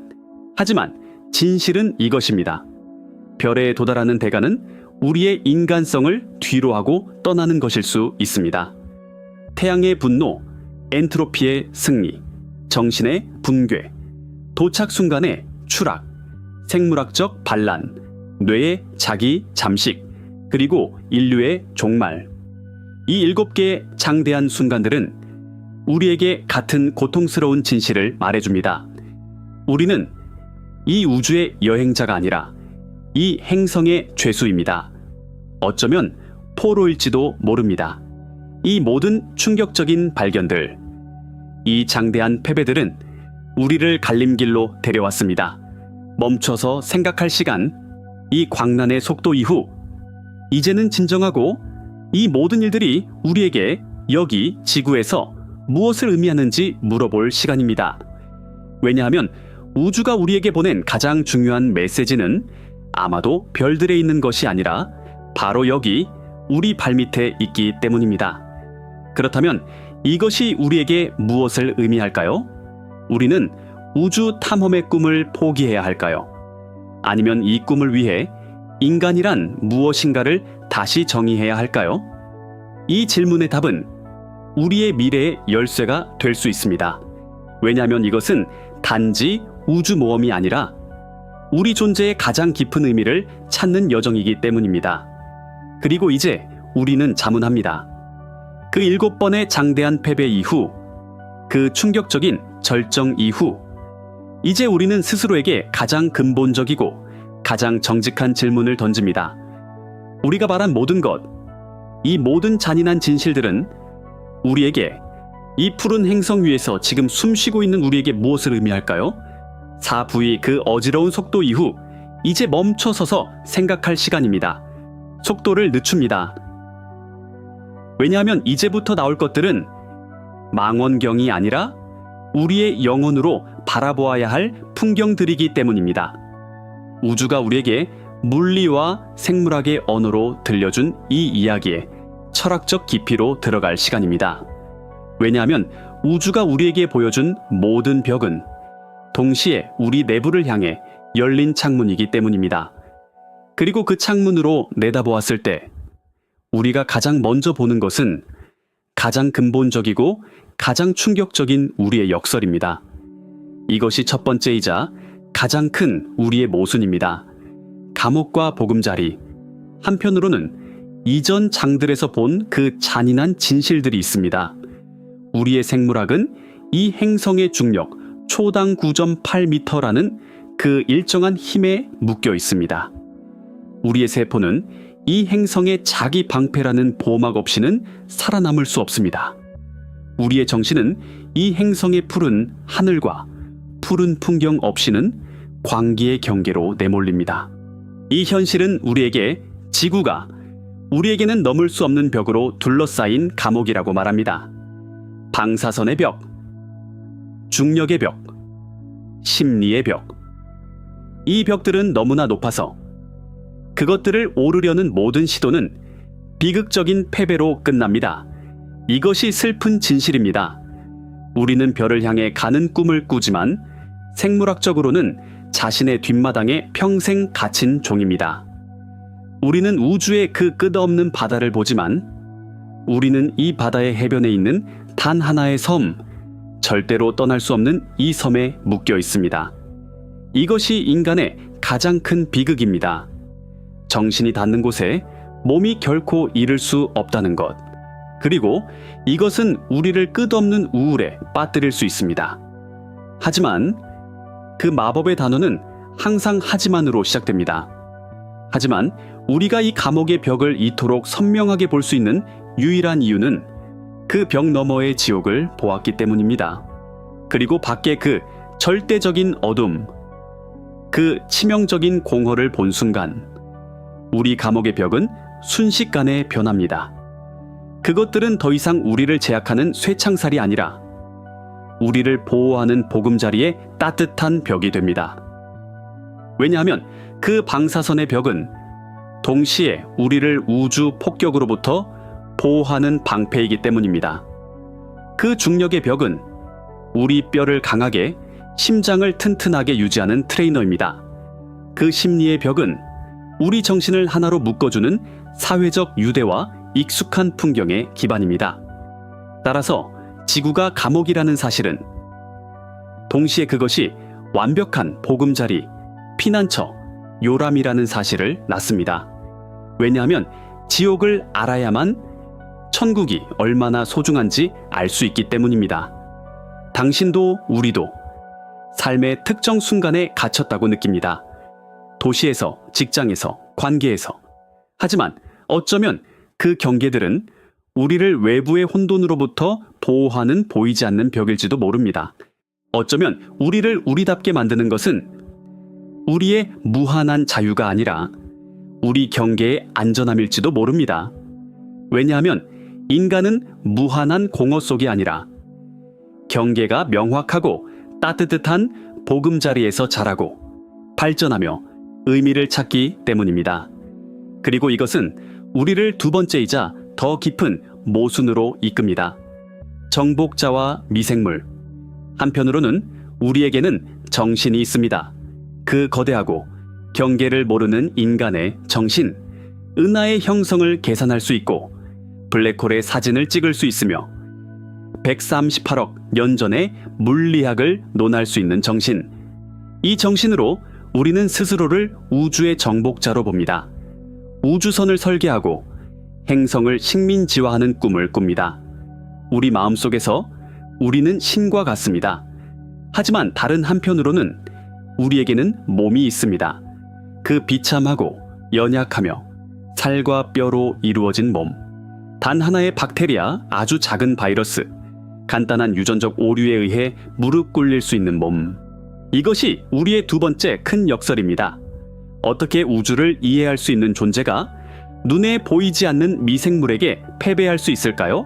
하지만 진실은 이것입니다. 별에 도달하는 대가는 우리의 인간성을 뒤로하고 떠나는 것일 수 있습니다. 태양의 분노, 엔트로피의 승리, 정신의 붕괴, 도착 순간의 추락, 생물학적 반란, 뇌의 자기 잠식, 그리고 인류의 종말. 이 7개의 장대한 순간들은 우리에게 같은 고통스러운 진실을 말해줍니다. 우리는 이 우주의 여행자가 아니라 이 행성의 죄수입니다. 어쩌면 포로일지도 모릅니다. 이 모든 충격적인 발견들, 이 장대한 패배들은 우리를 갈림길로 데려왔습니다. 멈춰서 생각할 시간, 이 광란의 속도 이후 이제는 진정하고 이 모든 일들이 우리에게 여기 지구에서 무엇을 의미하는지 물어볼 시간입니다. 왜냐하면 우주가 우리에게 보낸 가장 중요한 메시지는 아마도 별들에 있는 것이 아니라 바로 여기 우리 발밑에 있기 때문입니다. 그렇다면 이것이 우리에게 무엇을 의미할까요? 우리는 우주 탐험의 꿈을 포기해야 할까요? 아니면 이 꿈을 위해 인간이란 무엇인가를 다시 정의해야 할까요? 이 질문의 답은 우리의 미래의 열쇠가 될 수 있습니다. 왜냐하면 이것은 단지 우주 모험이 아니라 우리 존재의 가장 깊은 의미를 찾는 여정이기 때문입니다. 그리고 이제 우리는 자문합니다. 그 7번의 장대한 패배 이후, 그 충격적인 절정 이후, 이제 우리는 스스로에게 가장 근본적이고 가장 정직한 질문을 던집니다. 우리가 말한 모든 것, 이 모든 잔인한 진실들은 우리에게, 이 푸른 행성 위에서 지금 숨쉬고 있는 우리에게 무엇을 의미할까요? 사부의 그 어지러운 속도 이후 이제 멈춰서서 생각할 시간입니다. 속도를 늦춥니다. 왜냐하면 이제부터 나올 것들은 망원경이 아니라 우리의 영혼으로 바라보아야 할 풍경들이기 때문입니다. 우주가 우리에게 물리와 생물학의 언어로 들려준 이 이야기에 철학적 깊이로 들어갈 시간입니다. 왜냐하면 우주가 우리에게 보여준 모든 벽은 동시에 우리 내부를 향해 열린 창문이기 때문입니다. 그리고 그 창문으로 내다보았을 때 우리가 가장 먼저 보는 것은 가장 근본적이고 가장 충격적인 우리의 역설입니다. 이것이 첫 번째이자 가장 큰 우리의 모순입니다. 감옥과 보금자리, 한편으로는 이전 장들에서 본 그 잔인한 진실들이 있습니다. 우리의 생물학은 이 행성의 중력 초당 9.8m라는 그 일정한 힘에 묶여 있습니다. 우리의 세포는 이 행성의 자기 방패라는 보호막 없이는 살아남을 수 없습니다. 우리의 정신은 이 행성의 푸른 하늘과 푸른 풍경 없이는 광기의 경계로 내몰립니다. 이 현실은 우리에게 지구가 우리에게는 넘을 수 없는 벽으로 둘러싸인 감옥이라고 말합니다. 방사선의 벽, 중력의 벽, 심리의 벽. 이 벽들은 너무나 높아서 그것들을 오르려는 모든 시도는 비극적인 패배로 끝납니다. 이것이 슬픈 진실입니다. 우리는 별을 향해 가는 꿈을 꾸지만 생물학적으로는 자신의 뒷마당에 평생 갇힌 종입니다. 우리는 우주의 그 끝없는 바다를 보지만 우리는 이 바다의 해변에 있는 단 하나의 섬, 절대로 떠날 수 없는 이 섬에 묶여 있습니다. 이것이 인간의 가장 큰 비극입니다. 정신이 닿는 곳에 몸이 결코 이를 수 없다는 것. 그리고 이것은 우리를 끝없는 우울에 빠뜨릴 수 있습니다. 하지만 그 마법의 단어는 항상 하지만으로 시작됩니다. 하지만 우리가 이 감옥의 벽을 이토록 선명하게 볼 수 있는 유일한 이유는 그 벽 너머의 지옥을 보았기 때문입니다. 그리고 밖에 그 절대적인 어둠, 그 치명적인 공허를 본 순간 우리 감옥의 벽은 순식간에 변합니다. 그것들은 더 이상 우리를 제약하는 쇠창살이 아니라 우리를 보호하는 보금자리의 따뜻한 벽이 됩니다. 왜냐하면 그 방사선의 벽은 동시에 우리를 우주 폭격으로부터 보호하는 방패이기 때문입니다. 그 중력의 벽은 우리 뼈를 강하게, 심장을 튼튼하게 유지하는 트레이너입니다. 그 심리의 벽은 우리 정신을 하나로 묶어주는 사회적 유대와 익숙한 풍경의 기반입니다. 따라서 지구가 감옥이라는 사실은 동시에 그것이 완벽한 보금자리, 피난처, 요람이라는 사실을 낳습니다. 왜냐하면 지옥을 알아야만 천국이 얼마나 소중한지 알 수 있기 때문입니다. 당신도 우리도 삶의 특정 순간에 갇혔다고 느낍니다. 도시에서, 직장에서, 관계에서. 하지만 어쩌면 그 경계들은 우리를 외부의 혼돈으로부터 보호하는 보이지 않는 벽일지도 모릅니다. 어쩌면 우리를 우리답게 만드는 것은 우리의 무한한 자유가 아니라 우리 경계의 안전함일지도 모릅니다. 왜냐하면 인간은 무한한 공허 속이 아니라 경계가 명확하고 따뜻한 보금자리에서 자라고 발전하며 의미를 찾기 때문입니다. 그리고 이것은 우리를 두 번째이자 더 깊은 모순으로 이끕니다. 정복자와 미생물. 한편으로는 우리에게는 정신이 있습니다. 그 거대하고 경계를 모르는 인간의 정신, 은하의 형성을 계산할 수 있고 블랙홀의 사진을 찍을 수 있으며 138억 년 전의 물리학을 논할 수 있는 정신. 이 정신으로 우리는 스스로를 우주의 정복자로 봅니다. 우주선을 설계하고 행성을 식민지화하는 꿈을 꿉니다. 우리 마음속에서 우리는 신과 같습니다. 하지만 다른 한편으로는 우리에게는 몸이 있습니다. 그 비참하고 연약하며 살과 뼈로 이루어진 몸. 단 하나의 박테리아, 아주 작은 바이러스, 간단한 유전적 오류에 의해 무릎 꿇릴 수 있는 몸. 이것이 우리의 두 번째 큰 역설입니다. 어떻게 우주를 이해할 수 있는 존재가 눈에 보이지 않는 미생물에게 패배할 수 있을까요?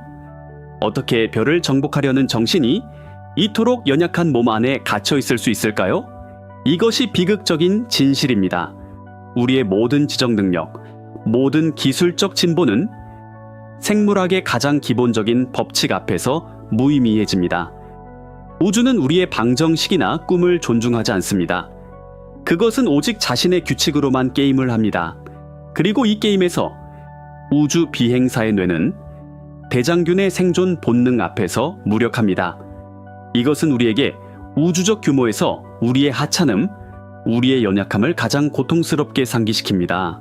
어떻게 별을 정복하려는 정신이 이토록 연약한 몸 안에 갇혀 있을 수 있을까요? 이것이 비극적인 진실입니다. 우리의 모든 지적 능력, 모든 기술적 진보는 생물학의 가장 기본적인 법칙 앞에서 무의미해집니다. 우주는 우리의 방정식이나 꿈을 존중하지 않습니다. 그것은 오직 자신의 규칙으로만 게임을 합니다. 그리고 이 게임에서 우주 비행사의 뇌는 대장균의 생존 본능 앞에서 무력합니다. 이것은 우리에게 우주적 규모에서 우리의 하찮음, 우리의 연약함을 가장 고통스럽게 상기시킵니다.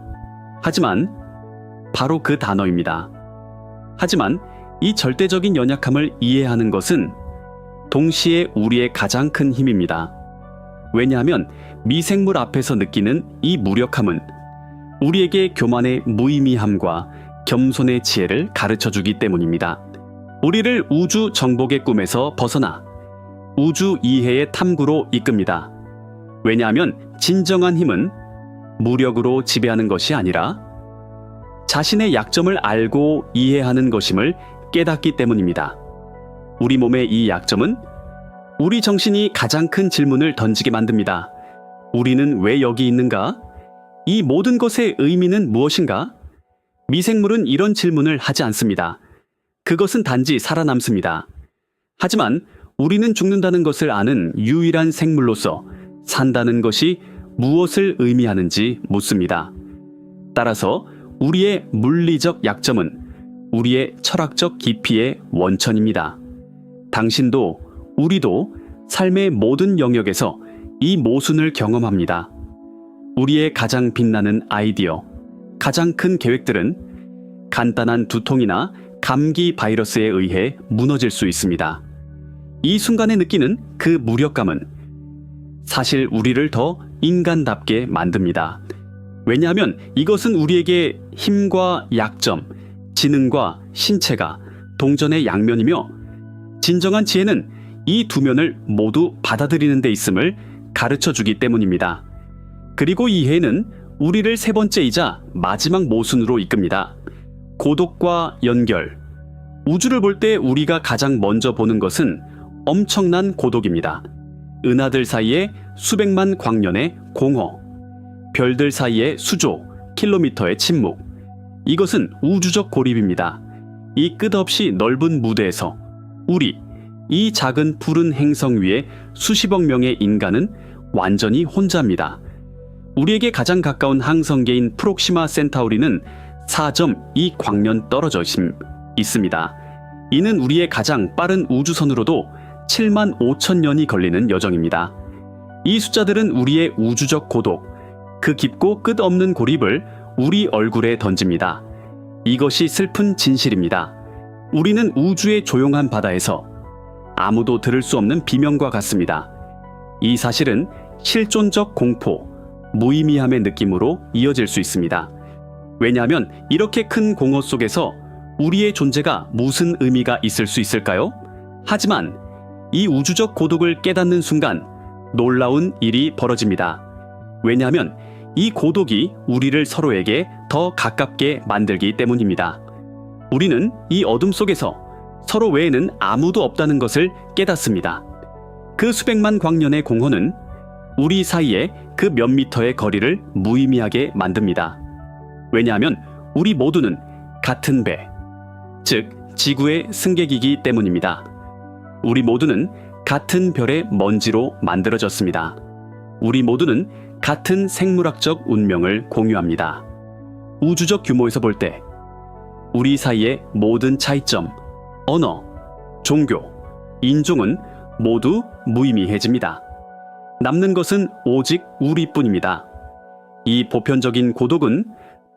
하지만 바로 그 단어입니다. 하지만 이 절대적인 연약함을 이해하는 것은 동시에 우리의 가장 큰 힘입니다. 왜냐하면 미생물 앞에서 느끼는 이 무력함은 우리에게 교만의 무의미함과 겸손의 지혜를 가르쳐주기 때문입니다. 우리를 우주 정복의 꿈에서 벗어나 우주 이해의 탐구로 이끕니다. 왜냐하면 진정한 힘은 무력으로 지배하는 것이 아니라 자신의 약점을 알고 이해하는 것임을 깨닫기 때문입니다. 우리 몸의 이 약점은 우리 정신이 가장 큰 질문을 던지게 만듭니다. 우리는 왜 여기 있는가? 이 모든 것의 의미는 무엇인가? 미생물은 이런 질문을 하지 않습니다. 그것은 단지 살아남습니다. 하지만 우리는 죽는다는 것을 아는 유일한 생물로서 산다는 것이 무엇을 의미하는지 묻습니다. 따라서 우리의 물리적 약점은 우리의 철학적 깊이의 원천입니다. 당신도 우리도 삶의 모든 영역에서 이 모순을 경험합니다. 우리의 가장 빛나는 아이디어, 가장 큰 계획들은 간단한 두통이나 감기 바이러스에 의해 무너질 수 있습니다. 이 순간에 느끼는 그 무력감은 사실 우리를 더 인간답게 만듭니다. 왜냐하면 이것은 우리에게 힘과 약점, 지능과 신체가 동전의 양면이며 진정한 지혜는 이 두 면을 모두 받아들이는 데 있음을 가르쳐 주기 때문입니다. 그리고 이 이해는 우리를 세 번째이자 마지막 모순으로 이끕니다. 고독과 연결. 우주를 볼 때 우리가 가장 먼저 보는 것은 엄청난 고독입니다. 은하들 사이에 수백만 광년의 공허, 별들 사이에 수조 킬로미터의 침묵. 이것은 우주적 고립입니다. 이 끝없이 넓은 무대에서 우리, 이 작은 푸른 행성 위에 수십억 명의 인간은 완전히 혼자입니다. 우리에게 가장 가까운 항성계인 프록시마 센타우리는 4.2 광년 떨어져 있습니다. 이는 우리의 가장 빠른 우주선으로도 7만 5천 년이 걸리는 여정입니다. 이 숫자들은 우리의 우주적 고독, 그 깊고 끝없는 고립을 우리 얼굴에 던집니다. 이것이 슬픈 진실입니다. 우리는 우주의 조용한 바다에서 아무도 들을 수 없는 비명과 같습니다. 이 사실은 실존적 공포, 무의미함의 느낌으로 이어질 수 있습니다. 왜냐하면 이렇게 큰 공허 속에서 우리의 존재가 무슨 의미가 있을 수 있을까요? 하지만 이 우주적 고독을 깨닫는 순간 놀라운 일이 벌어집니다. 왜냐하면 이 고독이 우리를 서로에게 더 가깝게 만들기 때문입니다. 우리는 이 어둠 속에서 서로 외에는 아무도 없다는 것을 깨닫습니다. 그 수백만 광년의 공허는 우리 사이에 그 몇 미터의 거리를 무의미하게 만듭니다. 왜냐하면 우리 모두는 같은 배, 즉 지구의 승객이기 때문입니다. 우리 모두는 같은 별의 먼지로 만들어졌습니다. 우리 모두는 같은 생물학적 운명을 공유합니다. 우주적 규모에서 볼 때 우리 사이의 모든 차이점, 언어, 종교, 인종은 모두 무의미해집니다. 남는 것은 오직 우리뿐입니다. 이 보편적인 고독은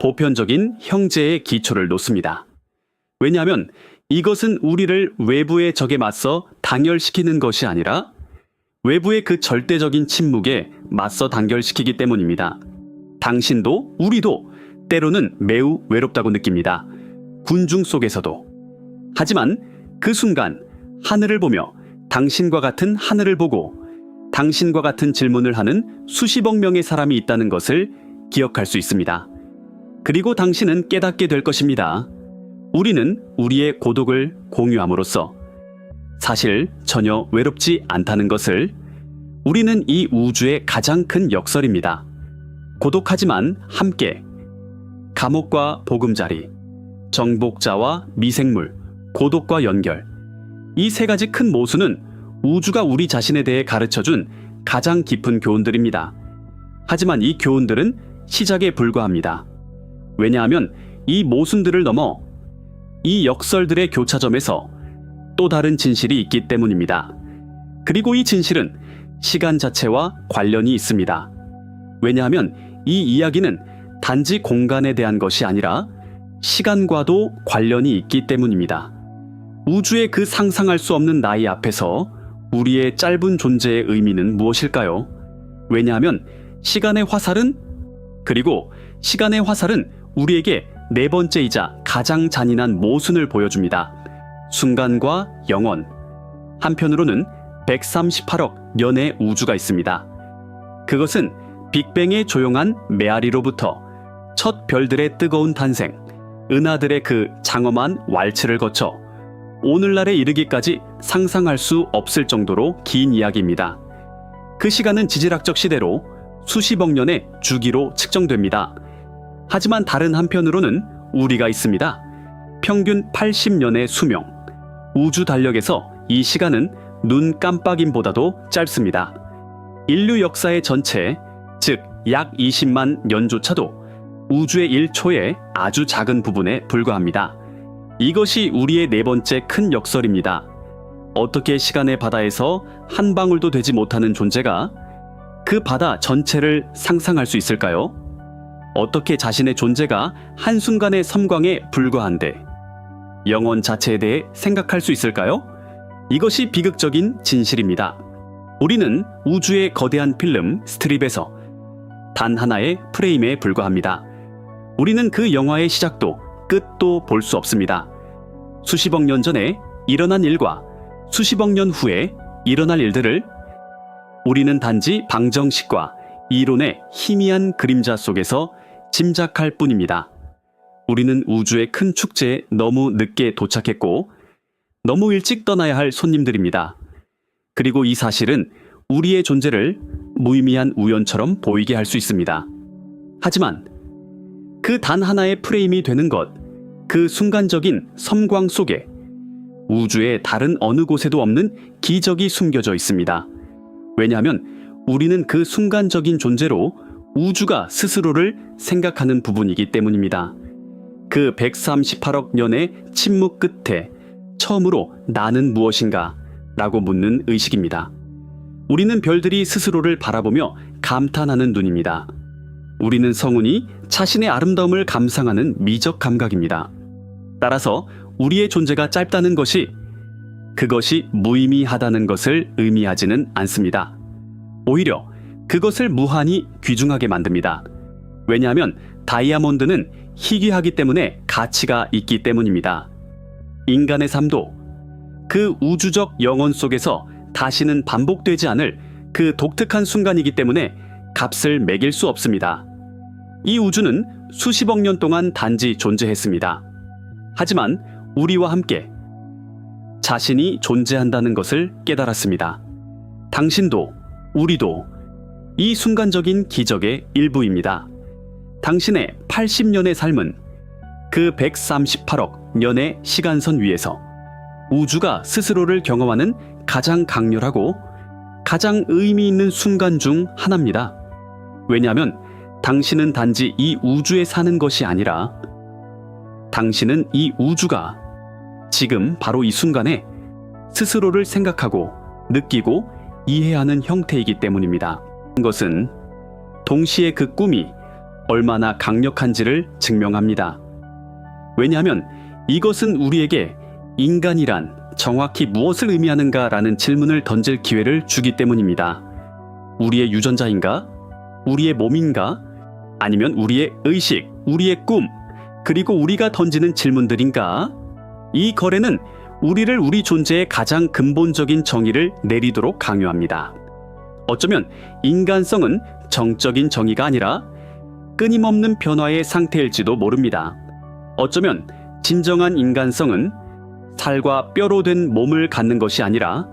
보편적인 형제의 기초를 놓습니다. 왜냐하면 이것은 우리를 외부의 적에 맞서 단결시키는 것이 아니라 외부의 그 절대적인 침묵에 맞서 단결시키기 때문입니다. 당신도 우리도 때로는 매우 외롭다고 느낍니다. 군중 속에서도. 하지만 그 순간 하늘을 보며 당신과 같은 하늘을 보고 당신과 같은 질문을 하는 수십억 명의 사람이 있다는 것을 기억할 수 있습니다. 그리고 당신은 깨닫게 될 것입니다. 우리는 우리의 고독을 공유함으로써 사실 전혀 외롭지 않다는 것을, 우리는 이 우주의 가장 큰 역설입니다. 고독하지만 함께, 감옥과 보금자리, 정복자와 미생물, 고독과 연결, 이 세 가지 큰 모순은 우주가 우리 자신에 대해 가르쳐준 가장 깊은 교훈들입니다. 하지만 이 교훈들은 시작에 불과합니다. 왜냐하면 이 모순들을 넘어 이 역설들의 교차점에서 또 다른 진실이 있기 때문입니다. 그리고 이 진실은 시간 자체와 관련이 있습니다. 왜냐하면 이 이야기는 단지 공간에 대한 것이 아니라 시간과도 관련이 있기 때문입니다. 우주의 그 상상할 수 없는 나이 앞에서 우리의 짧은 존재의 의미는 무엇일까요? 왜냐하면 시간의 화살은 우리에게 네 번째이자 가장 잔인한 모순을 보여줍니다. 순간과 영원. 한편으로는 138억 년의 우주가 있습니다. 그것은 빅뱅의 조용한 메아리로부터 첫 별들의 뜨거운 탄생, 은하들의 그 장엄한 왈츠를 거쳐 오늘날에 이르기까지 상상할 수 없을 정도로 긴 이야기입니다. 그 시간은 지질학적 시대로 수십억 년의 주기로 측정됩니다. 하지만 다른 한편으로는 우리가 있습니다. 평균 80년의 수명. 우주 달력에서 이 시간은 눈 깜빡임보다도 짧습니다. 인류 역사의 전체, 즉 약 20만 년조차도 우주의 1초의 아주 작은 부분에 불과합니다. 이것이 우리의 네 번째 큰 역설입니다. 어떻게 시간의 바다에서 한 방울도 되지 못하는 존재가 그 바다 전체를 상상할 수 있을까요? 어떻게 자신의 존재가 한순간의 섬광에 불과한데 영혼 자체에 대해 생각할 수 있을까요? 이것이 비극적인 진실입니다. 우리는 우주의 거대한 필름 스트립에서 단 하나의 프레임에 불과합니다. 우리는 그 영화의 시작도 끝도 볼 수 없습니다. 수십억 년 전에 일어난 일과 수십억 년 후에 일어날 일들을 우리는 단지 방정식과 이론의 희미한 그림자 속에서 짐작할 뿐입니다. 우리는 우주의 큰 축제에 너무 늦게 도착했고 너무 일찍 떠나야 할 손님들입니다. 그리고 이 사실은 우리의 존재를 무의미한 우연처럼 보이게 할 수 있습니다. 하지만 그 단 하나의 프레임이 되는 것, 그 순간적인 섬광 속에 우주의 다른 어느 곳에도 없는 기적이 숨겨져 있습니다. 왜냐하면 우리는 그 순간적인 존재로 우주가 스스로를 생각하는 부분이기 때문입니다. 그 138억 년의 침묵 끝에 처음으로 나는 무엇인가? 라고 묻는 의식입니다. 우리는 별들이 스스로를 바라보며 감탄하는 눈입니다. 우리는 성운이 자신의 아름다움을 감상하는 미적 감각입니다. 따라서 우리의 존재가 짧다는 것이 그것이 무의미하다는 것을 의미하지는 않습니다. 오히려 그것을 무한히 귀중하게 만듭니다. 왜냐하면 다이아몬드는 희귀하기 때문에 가치가 있기 때문입니다. 인간의 삶도 그 우주적 영혼 속에서 다시는 반복되지 않을 그 독특한 순간이기 때문에 값을 매길 수 없습니다. 이 우주는 수십억 년 동안 단지 존재했습니다. 하지만 우리와 함께 자신이 존재한다는 것을 깨달았습니다. 당신도 우리도 이 순간적인 기적의 일부입니다. 당신의 80년의 삶은 그 138억 년의 시간선 위에서 우주가 스스로를 경험하는 가장 강렬하고 가장 의미 있는 순간 중 하나입니다. 왜냐하면 당신은 단지 이 우주에 사는 것이 아니라 당신은 이 우주가 지금 바로 이 순간에 스스로를 생각하고 느끼고 이해하는 형태이기 때문입니다. 이것은 동시에 그 꿈이 얼마나 강력한지를 증명합니다. 왜냐하면 이것은 우리에게 인간이란 정확히 무엇을 의미하는가라는 질문을 던질 기회를 주기 때문입니다. 우리의 유전자인가? 우리의 몸인가? 아니면 우리의 의식, 우리의 꿈, 그리고 우리가 던지는 질문들인가? 이 거래는 우리를 우리 존재의 가장 근본적인 정의를 내리도록 강요합니다. 어쩌면 인간성은 정적인 정의가 아니라 끊임없는 변화의 상태일지도 모릅니다. 어쩌면 진정한 인간성은 살과 뼈로 된 몸을 갖는 것이 아니라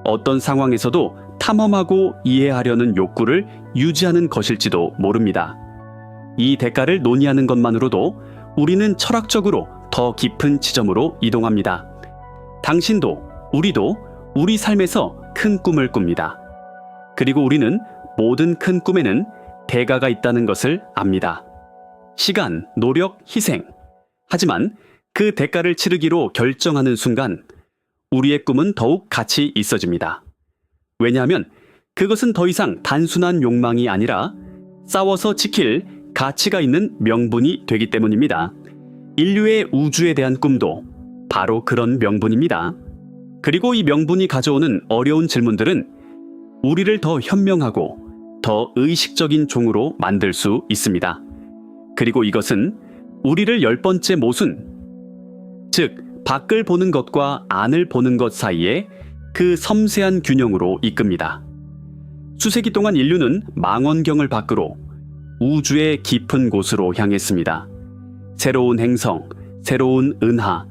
어떤 상황에서도 탐험하고 이해하려는 욕구를 유지하는 것일지도 모릅니다. 이 대가를 논의하는 것만으로도 우리는 철학적으로 더 깊은 지점으로 이동합니다. 당신도 우리도 우리 삶에서 큰 꿈을 꿉니다. 그리고 우리는 모든 큰 꿈에는 대가가 있다는 것을 압니다. 시간, 노력, 희생. 하지만 그 대가를 치르기로 결정하는 순간 우리의 꿈은 더욱 가치 있어집니다. 왜냐하면 그것은 더 이상 단순한 욕망이 아니라 싸워서 지킬 가치가 있는 명분이 되기 때문입니다. 인류의 우주에 대한 꿈도 바로 그런 명분입니다. 그리고 이 명분이 가져오는 어려운 질문들은 우리를 더 현명하고 더 의식적인 종으로 만들 수 있습니다. 그리고 이것은 우리를 10번째 모순, 즉 밖을 보는 것과 안을 보는 것 사이에 그 섬세한 균형으로 이끕니다. 수세기 동안 인류는 망원경을 밖으로 우주의 깊은 곳으로 향했습니다. 새로운 행성, 새로운 은하,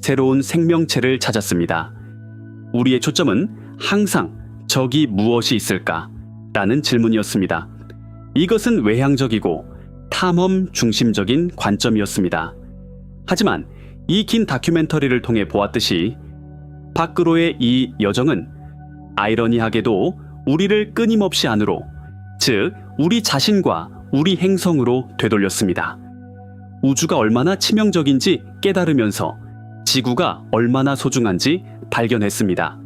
새로운 생명체를 찾았습니다. 우리의 초점은 항상 저기 무엇이 있을까? 라는 질문이었습니다. 이것은 외향적이고 탐험 중심적인 관점이었습니다. 하지만 이 긴 다큐멘터리를 통해 보았듯이 밖으로의 이 여정은 아이러니하게도 우리를 끊임없이 안으로, 즉 우리 자신과 우리 행성으로 되돌렸습니다. 우주가 얼마나 치명적인지 깨달으면서 지구가 얼마나 소중한지 발견했습니다.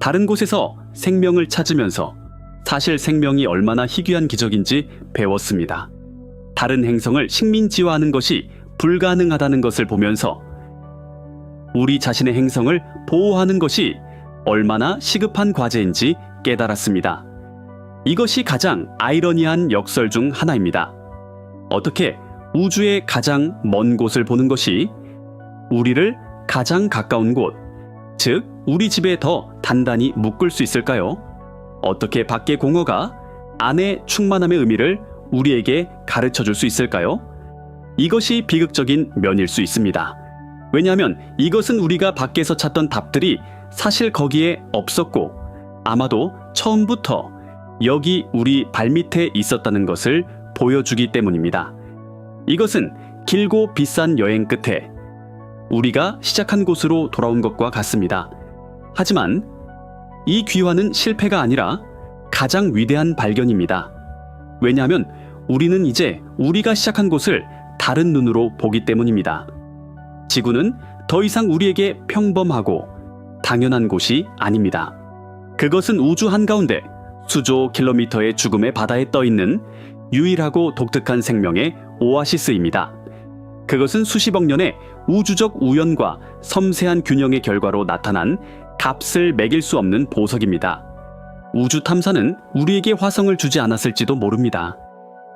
다른 곳에서 생명을 찾으면서 사실 생명이 얼마나 희귀한 기적인지 배웠습니다. 다른 행성을 식민지화하는 것이 불가능하다는 것을 보면서 우리 자신의 행성을 보호하는 것이 얼마나 시급한 과제인지 깨달았습니다. 이것이 가장 아이러니한 역설 중 하나입니다. 어떻게 우주의 가장 먼 곳을 보는 것이 우리를 가장 가까운 곳, 즉 우리 집에 더 단단히 묶을 수 있을까요? 어떻게 밖의 공허가 안의 충만함의 의미를 우리에게 가르쳐 줄 수 있을까요? 이것이 비극적인 면일 수 있습니다. 왜냐하면 이것은 우리가 밖에서 찾던 답들이 사실 거기에 없었고 아마도 처음부터 여기 우리 발밑에 있었다는 것을 보여주기 때문입니다. 이것은 길고 비싼 여행 끝에 우리가 시작한 곳으로 돌아온 것과 같습니다. 하지만 이 귀환은 실패가 아니라 가장 위대한 발견입니다. 왜냐하면 우리는 이제 우리가 시작한 곳을 다른 눈으로 보기 때문입니다. 지구는 더 이상 우리에게 평범하고 당연한 곳이 아닙니다. 그것은 우주 한가운데 수조 킬로미터의 죽음의 바다에 떠있는 유일하고 독특한 생명의 오아시스입니다. 그것은 수십억 년의 우주적 우연과 섬세한 균형의 결과로 나타난 값을 매길 수 없는 보석입니다. 우주 탐사는 우리에게 화성을 주지 않았을지도 모릅니다.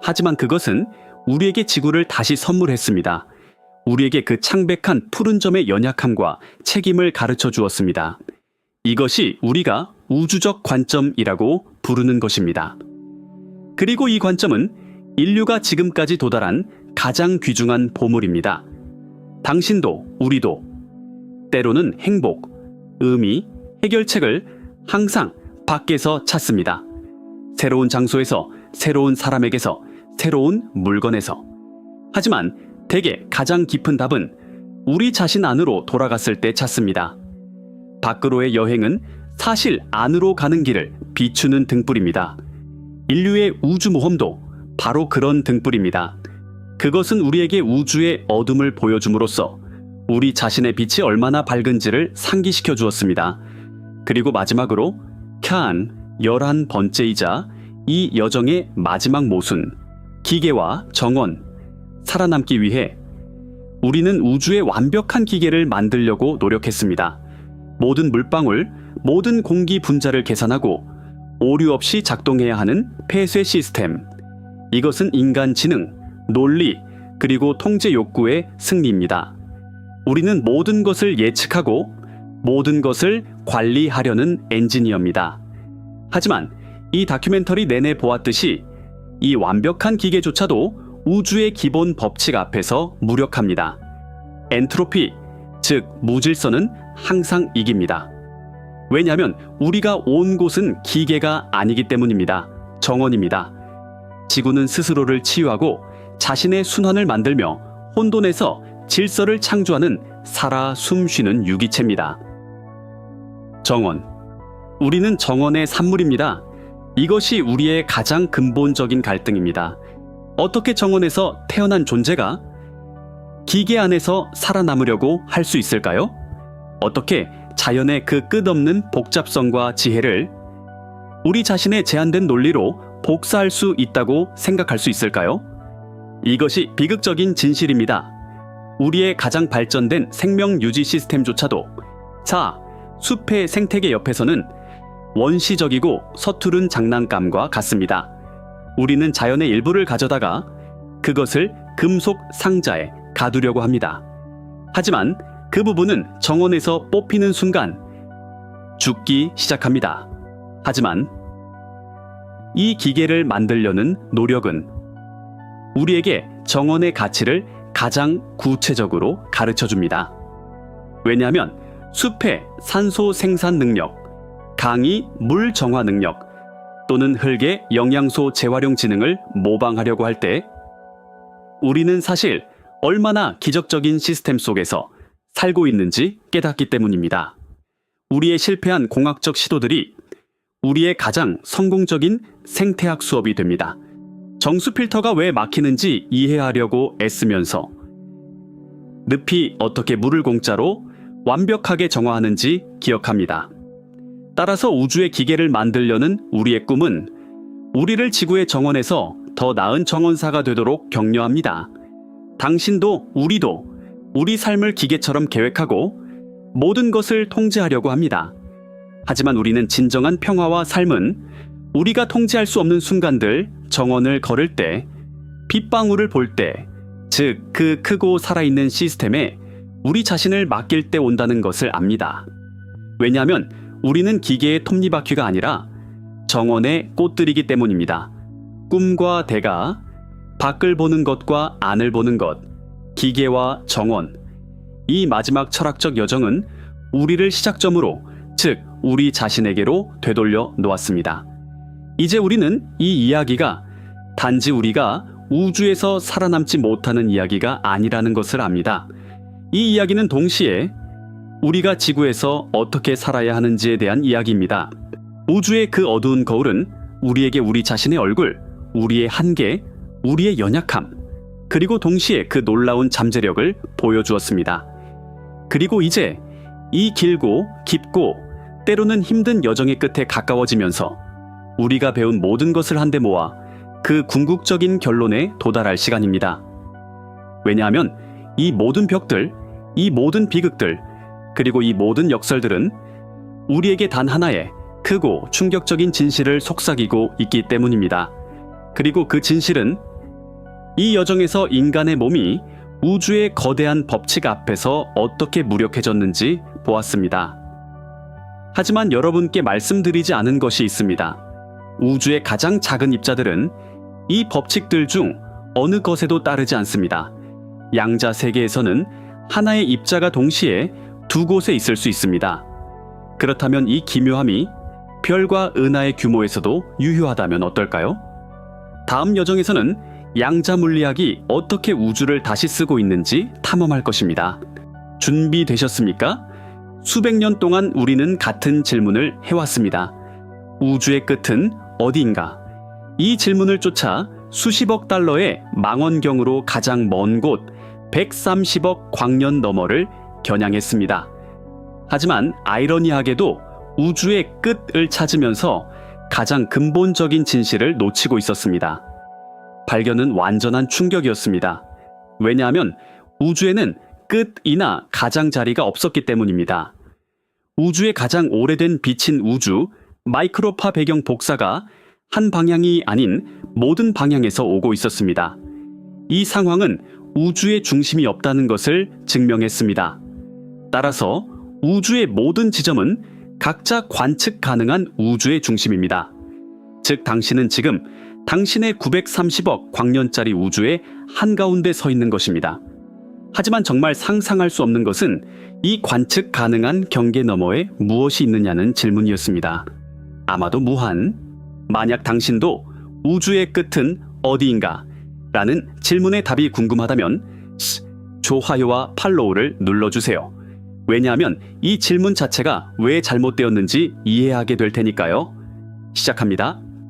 하지만 그것은 우리에게 지구를 다시 선물했습니다. 우리에게 그 창백한 푸른 점의 연약함과 책임을 가르쳐 주었습니다. 이것이 우리가 우주적 관점이라고 부르는 것입니다. 그리고 이 관점은 인류가 지금까지 도달한 가장 귀중한 보물입니다. 당신도 우리도 때로는 행복, 의미, 해결책을 항상 밖에서 찾습니다. 새로운 장소에서, 새로운 사람에게서, 새로운 물건에서. 하지만 대개 가장 깊은 답은 우리 자신 안으로 돌아갔을 때 찾습니다. 밖으로의 여행은 사실 안으로 가는 길을 비추는 등불입니다. 인류의 우주 모험도 바로 그런 등불입니다. 그것은 우리에게 우주의 어둠을 보여줌으로써 우리 자신의 빛이 얼마나 밝은지를 상기시켜 주었습니다. 그리고 마지막으로 칸 11번째이자 이 여정의 마지막 모순, 기계와 정원, 살아남기 위해 우리는 우주의 완벽한 기계를 만들려고 노력했습니다. 모든 물방울, 모든 공기 분자를 계산하고 오류 없이 작동해야 하는 폐쇄 시스템. 이것은 인간 지능, 논리, 그리고 통제 욕구의 승리입니다. 우리는 모든 것을 예측하고 모든 것을 관리하려는 엔지니어입니다. 하지만 이 다큐멘터리 내내 보았듯이 이 완벽한 기계조차도 우주의 기본 법칙 앞에서 무력합니다. 엔트로피, 즉 무질서는 항상 이깁니다. 왜냐하면 우리가 온 곳은 기계가 아니기 때문입니다. 정원입니다. 지구는 스스로를 치유하고 자신의 순환을 만들며 혼돈에서 질서를 창조하는 살아 숨쉬는 유기체입니다. 정원. 우리는 정원의 산물입니다. 이것이 우리의 가장 근본적인 갈등입니다. 어떻게 정원에서 태어난 존재가 기계 안에서 살아남으려고 할 수 있을까요? 어떻게 자연의 그 끝없는 복잡성과 지혜를 우리 자신의 제한된 논리로 복사할 수 있다고 생각할 수 있을까요? 이것이 비극적인 진실입니다. 우리의 가장 발전된 생명 유지 시스템조차도 숲의 생태계 옆에서는 원시적이고 서투른 장난감과 같습니다. 우리는 자연의 일부를 가져다가 그것을 금속 상자에 가두려고 합니다. 하지만 그 부분은 정원에서 뽑히는 순간 죽기 시작합니다. 하지만 이 기계를 만들려는 노력은 우리에게 정원의 가치를 가장 구체적으로 가르쳐 줍니다. 왜냐하면 숲의 산소 생산 능력, 강의 물 정화 능력, 또는 흙의 영양소 재활용 지능을 모방하려고 할 때 우리는 사실 얼마나 기적적인 시스템 속에서 살고 있는지 깨닫기 때문입니다. 우리의 실패한 공학적 시도들이 우리의 가장 성공적인 생태학 수업이 됩니다. 정수 필터가 왜 막히는지 이해하려고 애쓰면서 늪이 어떻게 물을 공짜로 완벽하게 정화하는지 기억합니다. 따라서 우주의 기계를 만들려는 우리의 꿈은 우리를 지구의 정원에서 더 나은 정원사가 되도록 격려합니다. 당신도 우리도 우리 삶을 기계처럼 계획하고 모든 것을 통제하려고 합니다. 하지만 우리는 진정한 평화와 삶은 우리가 통제할 수 없는 순간들, 정원을 걸을 때, 빗방울을 볼 때, 즉 그 크고 살아있는 시스템에 우리 자신을 맡길 때 온다는 것을 압니다. 왜냐하면 우리는 기계의 톱니바퀴가 아니라 정원의 꽃들이기 때문입니다. 꿈과 대가, 밖을 보는 것과 안을 보는 것, 기계와 정원. 이 마지막 철학적 여정은 우리를 시작점으로, 즉 우리 자신에게로 되돌려 놓았습니다. 이제 우리는 이 이야기가 단지 우리가 우주에서 살아남지 못하는 이야기가 아니라는 것을 압니다. 이 이야기는 동시에 우리가 지구에서 어떻게 살아야 하는지에 대한 이야기입니다. 우주의 그 어두운 거울은 우리에게 우리 자신의 얼굴, 우리의 한계, 우리의 연약함, 그리고 동시에 그 놀라운 잠재력을 보여주었습니다. 그리고 이제 이 길고 깊고 때로는 힘든 여정의 끝에 가까워지면서 우리가 배운 모든 것을 한데 모아 그 궁극적인 결론에 도달할 시간입니다. 왜냐하면 이 모든 벽들, 이 모든 비극들, 그리고 이 모든 역설들은 우리에게 단 하나의 크고 충격적인 진실을 속삭이고 있기 때문입니다. 그리고 그 진실은 이 여정에서 인간의 몸이 우주의 거대한 법칙 앞에서 어떻게 무력해졌는지 보았습니다. 하지만 여러분께 말씀드리지 않은 것이 있습니다. 우주의 가장 작은 입자들은 이 법칙들 중 어느 것에도 따르지 않습니다. 양자 세계에서는 하나의 입자가 동시에 두 곳에 있을 수 있습니다. 그렇다면 이 기묘함이 별과 은하의 규모에서도 유효하다면 어떨까요? 다음 여정에서는 양자 물리학이 어떻게 우주를 다시 쓰고 있는지 탐험할 것입니다. 준비되셨습니까? 수백 년 동안 우리는 같은 질문을 해왔습니다. 우주의 끝은 어디인가? 이 질문을 쫓아 수십억 달러의 망원경으로 가장 먼 곳 130억 광년 너머를 겨냥했습니다. 하지만 아이러니하게도 우주의 끝을 찾으면서 가장 근본적인 진실을 놓치고 있었습니다. 발견은 완전한 충격이었습니다. 왜냐하면 우주에는 끝이나 가장자리가 없었기 때문입니다. 우주의 가장 오래된 빛인 우주, 마이크로파 배경 복사가 한 방향이 아닌 모든 방향에서 오고 있었습니다. 이 상황은 우주의 중심이 없다는 것을 증명했습니다. 따라서 우주의 모든 지점은 각자 관측 가능한 우주의 중심입니다. 즉 당신은 지금 당신의 930억 광년짜리 우주의 한가운데 서 있는 것입니다. 하지만 정말 상상할 수 없는 것은 이 관측 가능한 경계 너머에 무엇이 있느냐는 질문이었습니다. 아마도 무한. 만약 당신도 우주의 끝은 어디인가? 라는 질문의 답이 궁금하다면 좋아요와 팔로우를 눌러주세요. 왜냐하면 이 질문 자체가 왜 잘못되었는지 이해하게 될 테니까요. 시작합니다.